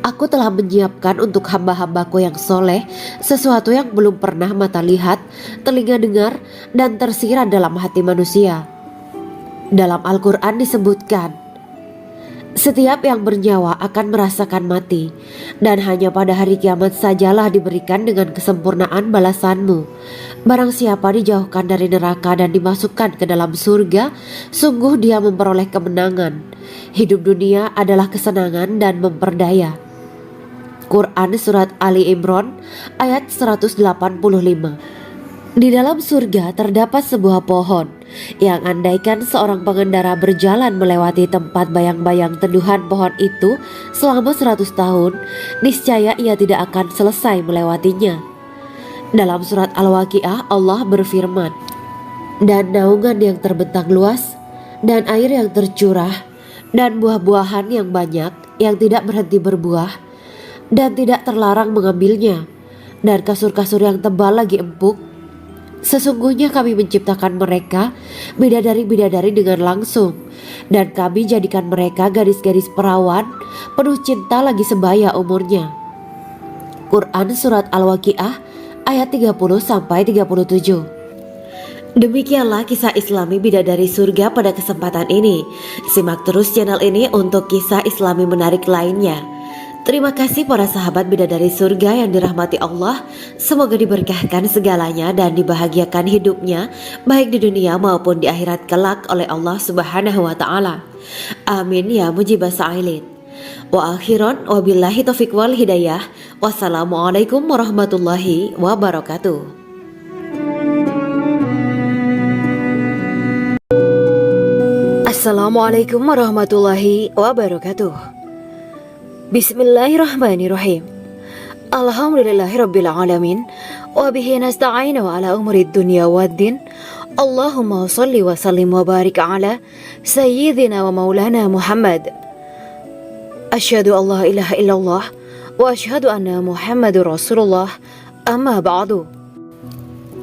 [SPEAKER 1] "Aku telah menyiapkan untuk hamba-hambaku yang soleh sesuatu yang belum pernah mata lihat, telinga dengar, dan tersirat dalam hati manusia." Dalam Al-Quran disebutkan, "Setiap yang bernyawa akan merasakan mati, dan hanya pada hari kiamat sajalah diberikan dengan kesempurnaan balasanmu. Barang siapa dijauhkan dari neraka dan dimasukkan ke dalam surga, sungguh dia memperoleh kemenangan. Hidup dunia adalah kesenangan dan memperdaya." Quran Surat Ali Imran ayat 185. Di dalam surga terdapat sebuah pohon yang andaikan seorang pengendara berjalan melewati tempat bayang-bayang teduhan pohon itu selama 100 tahun, niscaya ia tidak akan selesai melewatinya. Dalam surat Al-Waqiah Allah berfirman, "Dan naungan yang terbentang luas, dan air yang tercurah, dan buah-buahan yang banyak yang tidak berhenti berbuah, dan tidak terlarang mengambilnya, dan kasur-kasur yang tebal lagi empuk. Sesungguhnya kami menciptakan mereka bidadari-bidadari dengan langsung, dan kami jadikan mereka gadis-gadis perawan penuh cinta lagi sebaya umurnya." Quran Surat Al-Waqiah ayat 30-37. Demikianlah kisah Islami bidadari surga pada kesempatan ini. Simak terus channel ini untuk kisah Islami menarik lainnya. Terima kasih para sahabat bidadari surga yang dirahmati Allah. Semoga diberkahkan segalanya dan dibahagiakan hidupnya baik di dunia maupun di akhirat kelak oleh Allah Subhanahu wa Ta'ala. Amin ya mujibah sa'ilin. Wa akhiran wabillahi taufiq wal hidayah. Wassalamualaikum warahmatullahi wabarakatuh. Assalamualaikum warahmatullahi wabarakatuh. Bismillahirrahmanirrahim. Alhamdulillahirabbil alamin wa bihi nasta'inu ala umuri dunya waddin. Allahumma shalli wa sallim wa barik ala sayyidina wa maulana Muhammad. Asyhadu an la ilaha illallah wa asyhadu anna Muhammadur Rasulullah. Amma ba'du.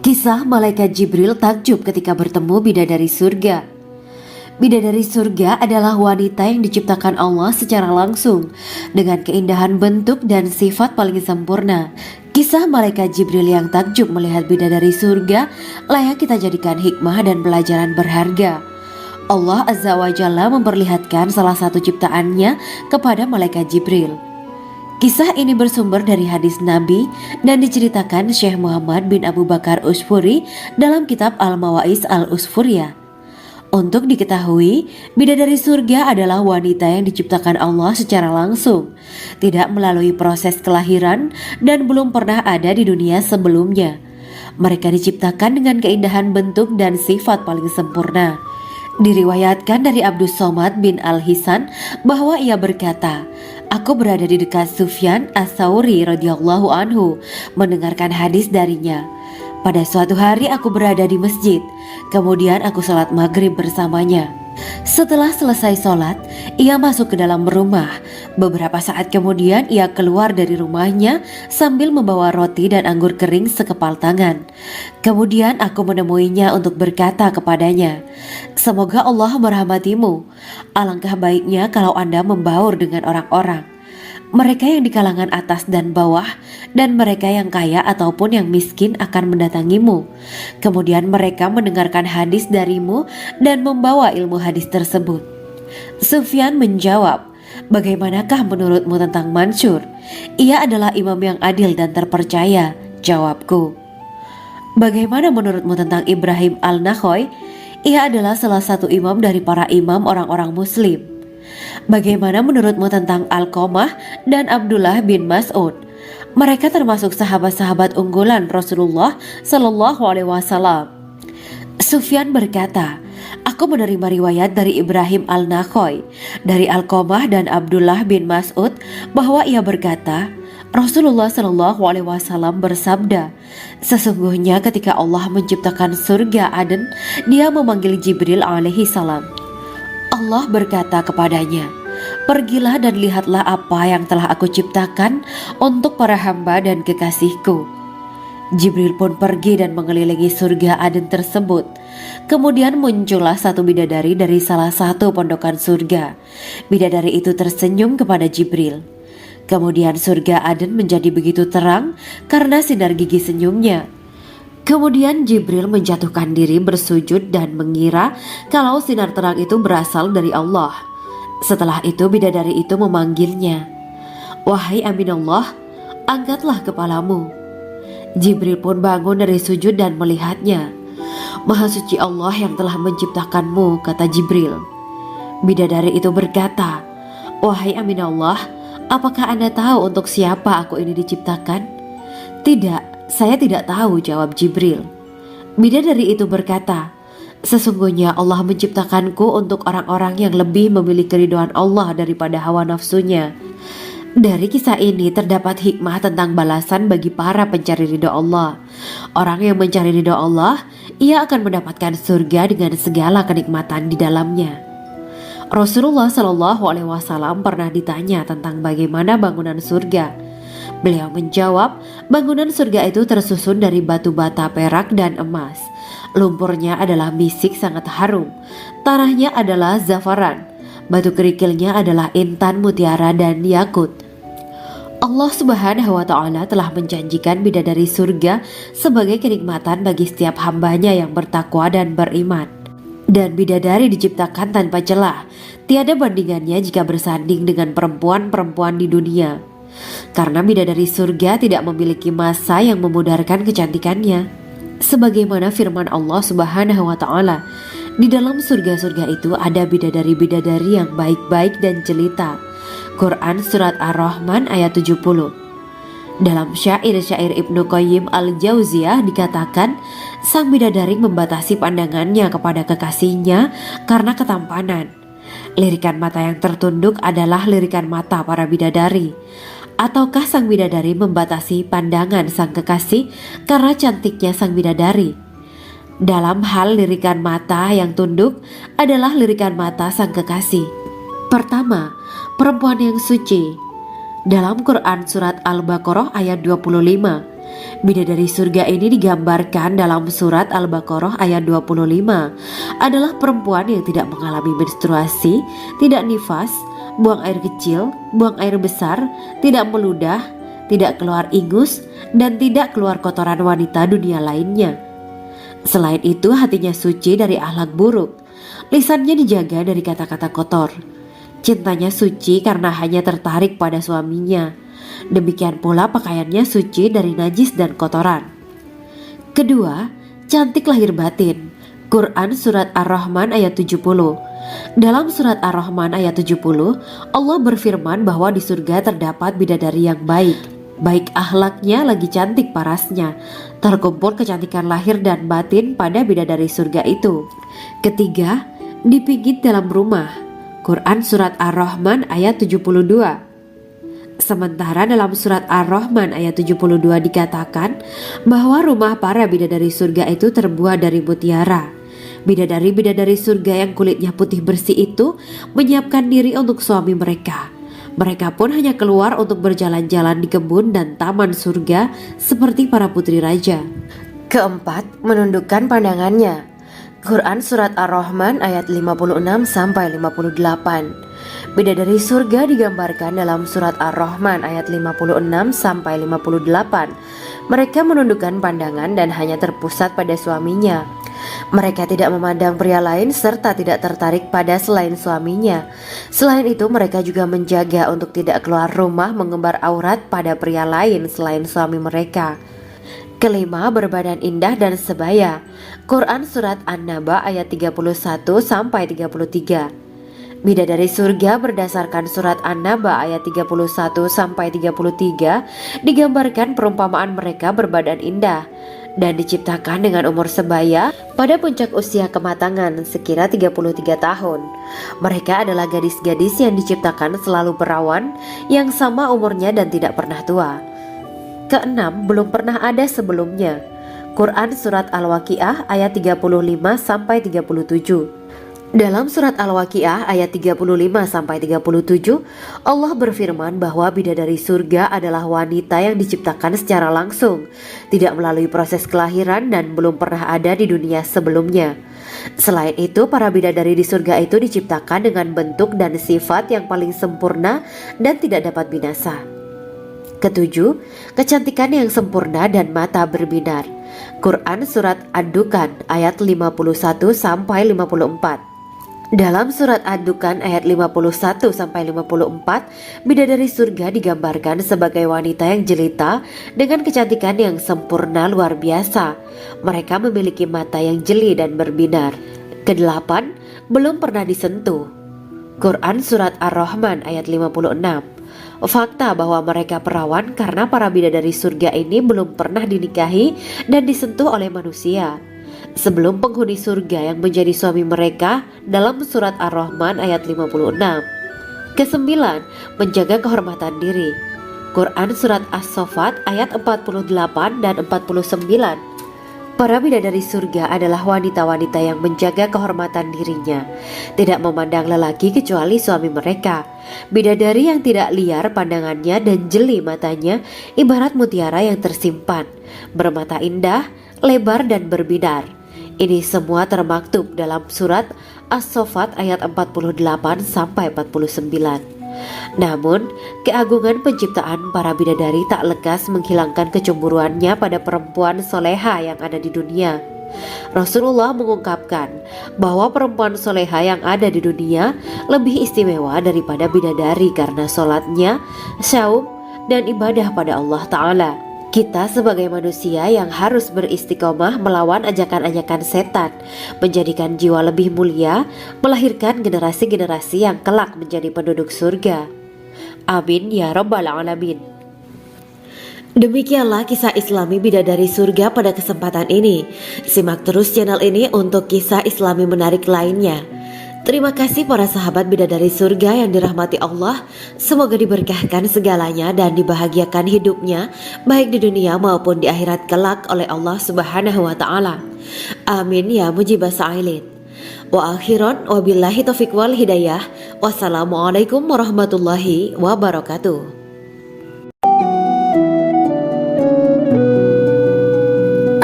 [SPEAKER 1] Kisah malaikat Jibril takjub ketika bertemu bidadari surga. Bidadari surga adalah wanita yang diciptakan Allah secara langsung dengan keindahan bentuk dan sifat paling sempurna. Kisah malaikat Jibril yang takjub melihat bidadari surga layak kita jadikan hikmah dan pelajaran berharga. Allah Azza wa Jalla memperlihatkan salah satu ciptaannya kepada malaikat Jibril. Kisah ini bersumber dari hadis Nabi dan diceritakan Syekh Muhammad bin Abu Bakar Usfuri dalam kitab Al-Mawaiz Al-Usfuriyah. Untuk diketahui, bidadari surga adalah wanita yang diciptakan Allah secara langsung, tidak melalui proses kelahiran dan belum pernah ada di dunia sebelumnya. Mereka diciptakan dengan keindahan bentuk dan sifat paling sempurna. Diriwayatkan dari Abdus Somad bin Al-Hisan bahwa ia berkata, "Aku berada di dekat Sufyan As-Sauri radhiyallahu anhu mendengarkan hadis darinya. Pada suatu hari aku berada di masjid, kemudian aku sholat maghrib bersamanya. Setelah selesai sholat, ia masuk ke dalam rumah. Beberapa saat kemudian ia keluar dari rumahnya sambil membawa roti dan anggur kering sekepal tangan. Kemudian aku menemuinya untuk berkata kepadanya, 'Semoga Allah merahmatimu. Alangkah baiknya kalau Anda membaur dengan orang-orang. Mereka yang di kalangan atas dan bawah dan mereka yang kaya ataupun yang miskin akan mendatangimu. Kemudian mereka mendengarkan hadis darimu dan membawa ilmu hadis tersebut.' Sufyan menjawab, 'Bagaimanakah menurutmu tentang Mansur? Ia adalah imam yang adil dan terpercaya.' Jawabku. 'Bagaimana menurutmu tentang Ibrahim Al-Nakhoy? Ia adalah salah satu imam dari para imam orang-orang muslim.' 'Bagaimana menurutmu tentang Alqamah dan Abdullah bin Mas'ud? Mereka termasuk sahabat-sahabat unggulan Rasulullah Shallallahu Alaihi Wasallam.' Sufyan berkata, 'Aku menerima riwayat dari Ibrahim Al-Nakhoy, dari Alqamah dan Abdullah bin Mas'ud bahwa ia berkata, Rasulullah Shallallahu Alaihi Wasallam bersabda, sesungguhnya ketika Allah menciptakan surga Aden, Dia memanggil Jibril alaihi salam. Allah berkata kepadanya, pergilah dan lihatlah apa yang telah aku ciptakan untuk para hamba dan kekasihku. Jibril pun pergi dan mengelilingi surga Aden tersebut. Kemudian muncullah satu bidadari dari salah satu pondokan surga. Bidadari itu tersenyum kepada Jibril. Kemudian surga Aden menjadi begitu terang karena sinar gigi senyumnya. Kemudian Jibril menjatuhkan diri bersujud dan mengira kalau sinar terang itu berasal dari Allah. Setelah itu bidadari itu memanggilnya, wahai Aminullah, angkatlah kepalamu. Jibril pun bangun dari sujud dan melihatnya. Maha suci Allah yang telah menciptakanmu, kata Jibril. Bidadari itu berkata, wahai Aminullah, apakah Anda tahu untuk siapa aku ini diciptakan? Tidak. Saya tidak tahu, jawab Jibril. Bidadari itu berkata, sesungguhnya Allah menciptakanku untuk orang-orang yang lebih memilih keridhaan Allah daripada hawa nafsunya. Dari kisah ini terdapat hikmah tentang balasan bagi para pencari ridho Allah. Orang yang mencari ridho Allah, ia akan mendapatkan surga dengan segala kenikmatan di dalamnya. Rasulullah Shallallahu Alaihi Wasallam pernah ditanya tentang bagaimana bangunan surga. Beliau menjawab, bangunan surga itu tersusun dari batu bata, perak, dan emas. Lumpurnya adalah misik sangat harum. Tanahnya adalah zafaran. Batu kerikilnya adalah intan, mutiara, dan yakut. Allah Subhanahu wa Ta'ala telah menjanjikan bidadari surga sebagai kenikmatan bagi setiap hambanya yang bertakwa dan beriman. Dan bidadari diciptakan tanpa celah. Tiada bandingannya jika bersanding dengan perempuan-perempuan di dunia. Karena bidadari surga tidak memiliki masa yang memudarkan kecantikannya. Sebagaimana firman Allah Subhanahu wa Ta'ala, di dalam surga-surga itu ada bidadari-bidadari yang baik-baik dan jelita. Quran Surat Ar-Rahman ayat 70. Dalam syair-syair Ibnu Qayyim Al-Jauziyah dikatakan, sang bidadari membatasi pandangannya kepada kekasihnya karena ketampanan. Lirikan mata yang tertunduk adalah lirikan mata para bidadari. Ataukah sang bidadari membatasi pandangan sang kekasih karena cantiknya sang bidadari? Dalam hal lirikan mata yang tunduk adalah lirikan mata sang kekasih. Pertama, perempuan yang suci. Dalam Quran Surat Al-Baqarah ayat 25, bidadari surga ini digambarkan dalam Surat Al-Baqarah ayat 25 adalah perempuan yang tidak mengalami menstruasi, tidak nifas, buang air kecil, buang air besar, tidak meludah, tidak keluar ingus, dan tidak keluar kotoran wanita dunia lainnya. Selain itu, hatinya suci dari akhlak buruk, lisannya dijaga dari kata-kata kotor. Cintanya suci karena hanya tertarik pada suaminya. Demikian pula pakaiannya suci dari najis dan kotoran. Kedua, cantik lahir batin. Quran Surat Ar-Rahman ayat 70. Dalam Surat Ar-Rahman ayat 70, Allah berfirman bahwa di surga terdapat bidadari yang baik. Baik akhlaknya lagi cantik parasnya. Terkumpul kecantikan lahir dan batin pada bidadari surga itu. Ketiga, dipijit dalam rumah. Quran Surat Ar-Rahman ayat 72. Sementara dalam Surat Ar-Rahman ayat 72 dikatakan bahwa rumah para bidadari surga itu terbuat dari mutiara. Bidadari-bidadari surga yang kulitnya putih bersih itu menyiapkan diri untuk suami mereka. Mereka pun hanya keluar untuk berjalan-jalan di kebun dan taman surga seperti para putri raja. Keempat, menundukkan pandangannya. Quran Surat Ar-Rahman ayat 56-58. Bidadari surga digambarkan dalam Surat Ar-Rahman ayat 56-58. Mereka menundukkan pandangan dan hanya terpusat pada suaminya. Mereka tidak memandang pria lain serta tidak tertarik pada selain suaminya. Selain itu, mereka juga menjaga untuk tidak keluar rumah mengembar aurat pada pria lain selain suami mereka. Kelima, berbadan indah dan sebaya. Quran Surat An-Naba ayat 31-33. Bidadari surga berdasarkan Surat An-Naba ayat 31-33 digambarkan perumpamaan mereka berbadan indah dan diciptakan dengan umur sebaya pada puncak usia kematangan sekira 33 tahun. Mereka adalah gadis-gadis yang diciptakan selalu perawan, yang sama umurnya dan tidak pernah tua. Keenam, belum pernah ada sebelumnya. Quran Surat Al-Waqiah ayat 35-37. Dalam Surat Al-Waqiah ayat 35-37, Allah berfirman bahwa bidadari surga adalah wanita yang diciptakan secara langsung, tidak melalui proses kelahiran dan belum pernah ada di dunia sebelumnya. Selain itu, para bidadari di surga itu diciptakan dengan bentuk dan sifat yang paling sempurna dan tidak dapat binasa. Ketujuh, kecantikan yang sempurna dan mata berbinar. Quran Surat Ad-Dukan ayat 51-54. Dalam Surat Ad-Dukan ayat 51-54, bidadari surga digambarkan sebagai wanita yang jelita dengan kecantikan yang sempurna luar biasa. Mereka memiliki mata yang jeli dan berbinar. Kedelapan, belum pernah disentuh. Quran Surat Ar-Rahman ayat 56. Fakta bahwa mereka perawan karena para bidadari surga ini belum pernah dinikahi dan disentuh oleh manusia sebelum penghuni surga yang menjadi suami mereka dalam Surat Ar-Rahman ayat 56. Kesembilan, menjaga kehormatan diri. Quran Surat As-Saffat ayat 48 dan 49. Para bidadari surga adalah wanita-wanita yang menjaga kehormatan dirinya, tidak memandang lelaki kecuali suami mereka. Bidadari yang tidak liar pandangannya dan jeli matanya ibarat mutiara yang tersimpan, bermata indah, lebar dan berbinar. Ini semua termaktub dalam Surat As-Saffat ayat 48-49. Namun, keagungan penciptaan para bidadari tak lekas menghilangkan kecemburuannya pada perempuan soleha yang ada di dunia. Rasulullah mengungkapkan bahwa perempuan soleha yang ada di dunia lebih istimewa daripada bidadari karena sholatnya, syaum, dan ibadah pada Allah Ta'ala. Kita sebagai manusia yang harus beristiqomah melawan ajakan-ajakan setan, menjadikan jiwa lebih mulia, melahirkan generasi-generasi yang kelak menjadi penduduk surga. Amin ya Rabbal Alamin. Demikianlah kisah Islami bidadari surga pada kesempatan ini. Simak terus channel ini untuk kisah Islami menarik lainnya. Terima kasih para sahabat bidadari surga yang dirahmati Allah. Semoga diberkahkan segalanya dan dibahagiakan hidupnya baik di dunia maupun di akhirat kelak oleh Allah Subhanahu wa Ta'ala. Amin ya mujibah sa'ilin. Wa akhiran wabillahi taufiq wal hidayah. Wassalamualaikum warahmatullahi wabarakatuh.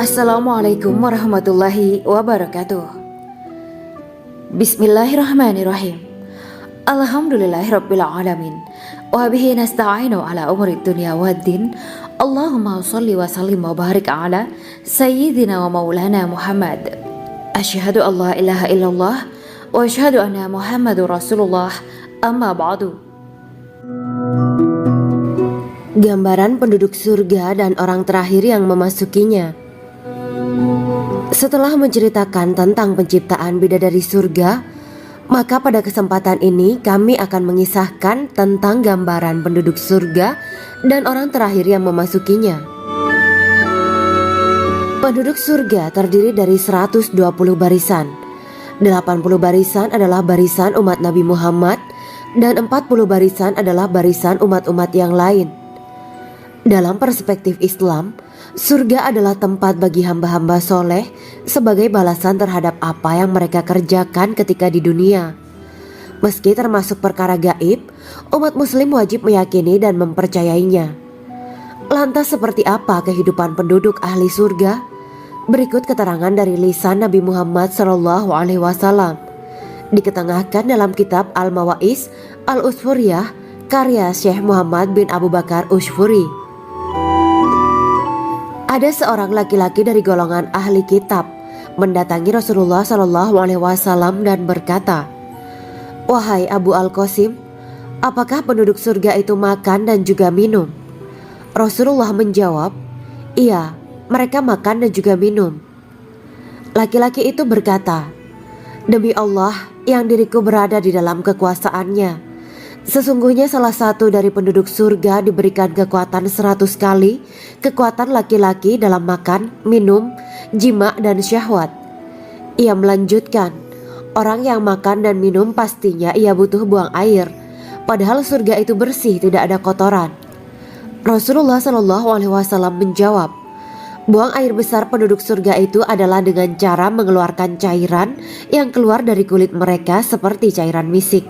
[SPEAKER 1] Assalamualaikum warahmatullahi wabarakatuh. Bismillahirrahmanirrahim.
[SPEAKER 2] Alhamdulillahirabbil alamin. Wa bihi nasta'inu ala umuri dunya waddin. Allahumma shalli wa sallim wa barik ala sayyidina wa maulana Muhammad. Asyhadu an la ilaha illallah wa asyhadu anna Muhammadur Rasulullah. Amma ba'du.
[SPEAKER 1] Gambaran penduduk surga dan orang terakhir yang memasukinya. Setelah menceritakan tentang penciptaan bidadari surga, maka pada kesempatan ini kami akan mengisahkan tentang gambaran penduduk surga dan orang terakhir yang memasukinya. Penduduk surga terdiri dari 120 barisan. 80 barisan adalah barisan umat Nabi Muhammad dan 40 barisan adalah barisan umat-umat yang lain. Dalam perspektif Islam, surga adalah tempat bagi hamba-hamba soleh sebagai balasan terhadap apa yang mereka kerjakan ketika di dunia. Meski termasuk perkara gaib, umat muslim wajib meyakini dan mempercayainya. Lantas seperti apa kehidupan penduduk ahli surga? Berikut keterangan dari lisan Nabi Muhammad SAW, diketengahkan dalam kitab Al-Mawaiz Al-Usfuriyah karya Syekh Muhammad bin Abu Bakar Usfuri. Ada seorang laki-laki dari golongan ahli kitab mendatangi Rasulullah SAW dan berkata, "Wahai Abu Al-Qasim, apakah penduduk surga itu makan dan juga minum?" Rasulullah menjawab, "Iya, mereka makan dan juga minum." Laki-laki itu berkata, "Demi Allah yang diriku berada di dalam kekuasaannya, sesungguhnya salah satu dari penduduk surga diberikan kekuatan 100 kali kekuatan laki-laki dalam makan, minum, jima, dan syahwat." Ia melanjutkan, "Orang yang makan dan minum pastinya ia butuh buang air, padahal surga itu bersih, tidak ada kotoran." Rasulullah SAW menjawab, "Buang air besar penduduk surga itu adalah dengan cara mengeluarkan cairan yang keluar dari kulit mereka seperti cairan misik."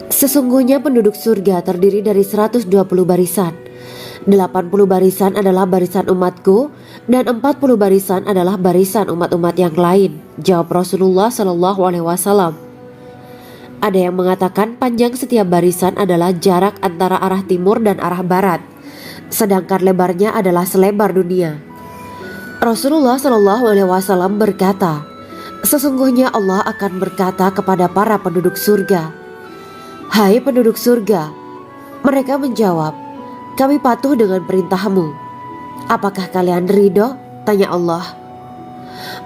[SPEAKER 1] Sesungguhnya penduduk surga terdiri dari 120 barisan. 80 barisan adalah barisan umatku dan 40 barisan adalah barisan umat-umat yang lain, jawab Rasulullah SAW. Ada yang mengatakan panjang setiap barisan adalah jarak antara arah timur dan arah barat, sedangkan lebarnya adalah selebar dunia. Rasulullah SAW berkata, "Sesungguhnya Allah akan berkata kepada para penduduk surga, 'Hai penduduk surga,' mereka menjawab, 'Kami patuh dengan perintahmu.' 'Apakah kalian ridho?' tanya Allah.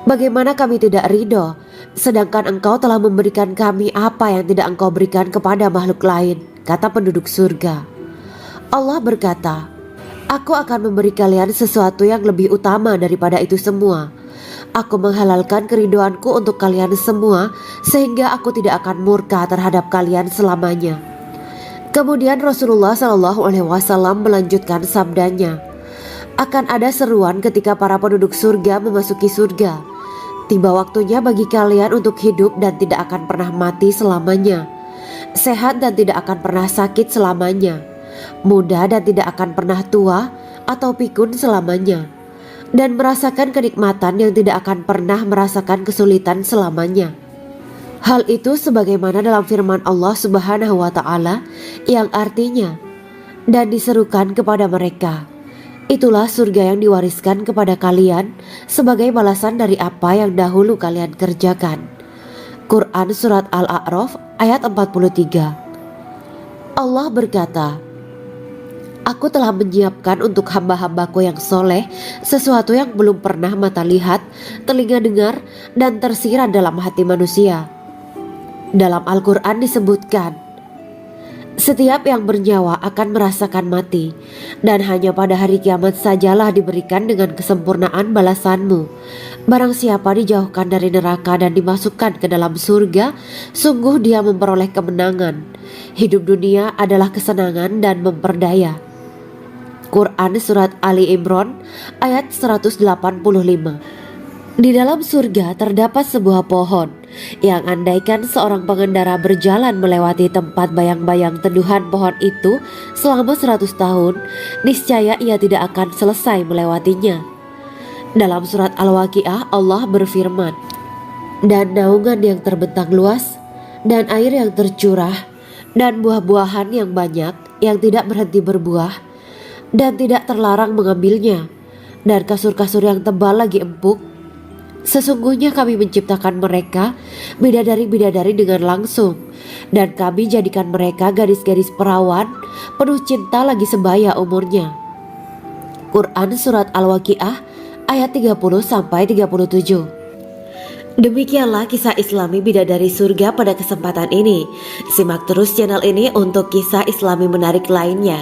[SPEAKER 1] 'Bagaimana kami tidak ridho, sedangkan engkau telah memberikan kami apa yang tidak engkau berikan kepada makhluk lain,' kata penduduk surga. Allah berkata, 'Aku akan memberi kalian sesuatu yang lebih utama daripada itu semua. Aku menghalalkan keridoanku untuk kalian semua sehingga aku tidak akan murka terhadap kalian selamanya.'" Kemudian Rasulullah SAW melanjutkan sabdanya, "Akan ada seruan ketika para penduduk surga memasuki surga. Tiba waktunya bagi kalian untuk hidup dan tidak akan pernah mati selamanya, sehat dan tidak akan pernah sakit selamanya, muda dan tidak akan pernah tua atau pikun selamanya, dan merasakan kenikmatan yang tidak akan pernah merasakan kesulitan selamanya." Hal itu sebagaimana dalam firman Allah Subhanahu wa Ta'ala yang artinya, "Dan diserukan kepada mereka, itulah surga yang diwariskan kepada kalian sebagai balasan dari apa yang dahulu kalian kerjakan." Quran Surat Al-A'raf ayat 43. Allah berkata, "Aku telah menyiapkan untuk hamba-hambaku yang soleh sesuatu yang belum pernah mata lihat, telinga dengar, dan tersirat dalam hati manusia." Dalam Al-Quran disebutkan, "Setiap yang bernyawa akan merasakan mati, dan hanya pada hari kiamat sajalah diberikan dengan kesempurnaan balasanmu. Barang siapa dijauhkan dari neraka dan dimasukkan ke dalam surga, sungguh dia memperoleh kemenangan. Hidup dunia adalah kesenangan dan memperdaya." Quran Surat Ali Imran ayat 185. Di dalam surga terdapat sebuah pohon yang andaikan seorang pengendara berjalan melewati tempat bayang-bayang teduhan pohon itu selama 100 tahun, niscaya ia tidak akan selesai melewatinya. Dalam surat Al-Waqiah Allah berfirman, "Dan naungan yang terbentang luas dan air yang tercurah dan buah-buahan yang banyak yang tidak berhenti berbuah dan tidak terlarang mengambilnya, dan kasur-kasur yang tebal lagi empuk. Sesungguhnya kami menciptakan mereka bidadari-bidadari dengan langsung, dan kami jadikan mereka gadis-gadis perawan penuh cinta lagi sebaya umurnya. Quran Surat Al-Waqiah ayat 30-37. Demikianlah kisah Islami bidadari surga pada kesempatan ini. Simak terus channel ini untuk kisah Islami menarik lainnya.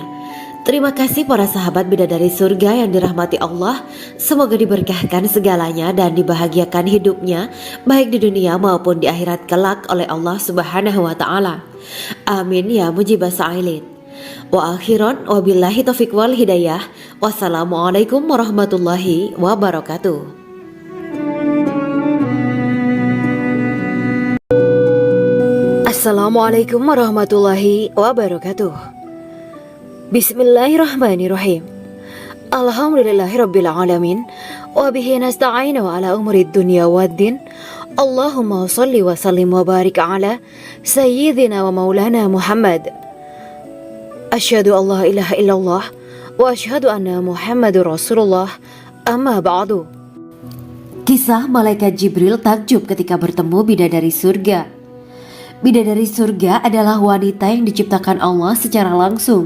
[SPEAKER 1] Terima kasih para sahabat bidadari surga yang dirahmati Allah. Semoga diberkahkan segalanya dan dibahagiakan hidupnya baik di dunia maupun di akhirat kelak oleh Allah Subhanahu wa taala. Amin ya mujibas sa'ilin. Wa akhiran wabillahi taufiq wal hidayah. Wassalamualaikum warahmatullahi wabarakatuh. Assalamualaikum warahmatullahi wabarakatuh. Bismillahirrahmanirrahim. Alhamdulillahirabbil alamin wa bihi nasta'inu ala umurid dunya waddin. Allahumma shalli wa sallim wa barik ala sayyidina wa maulana Muhammad. Asyhadu an la ilaha illallah wa asyhadu anna Muhammadur Rasulullah. Amma ba'du. Kisah malaikat Jibril takjub ketika bertemu bidadari surga. Bidadari surga adalah wanita yang diciptakan Allah secara langsung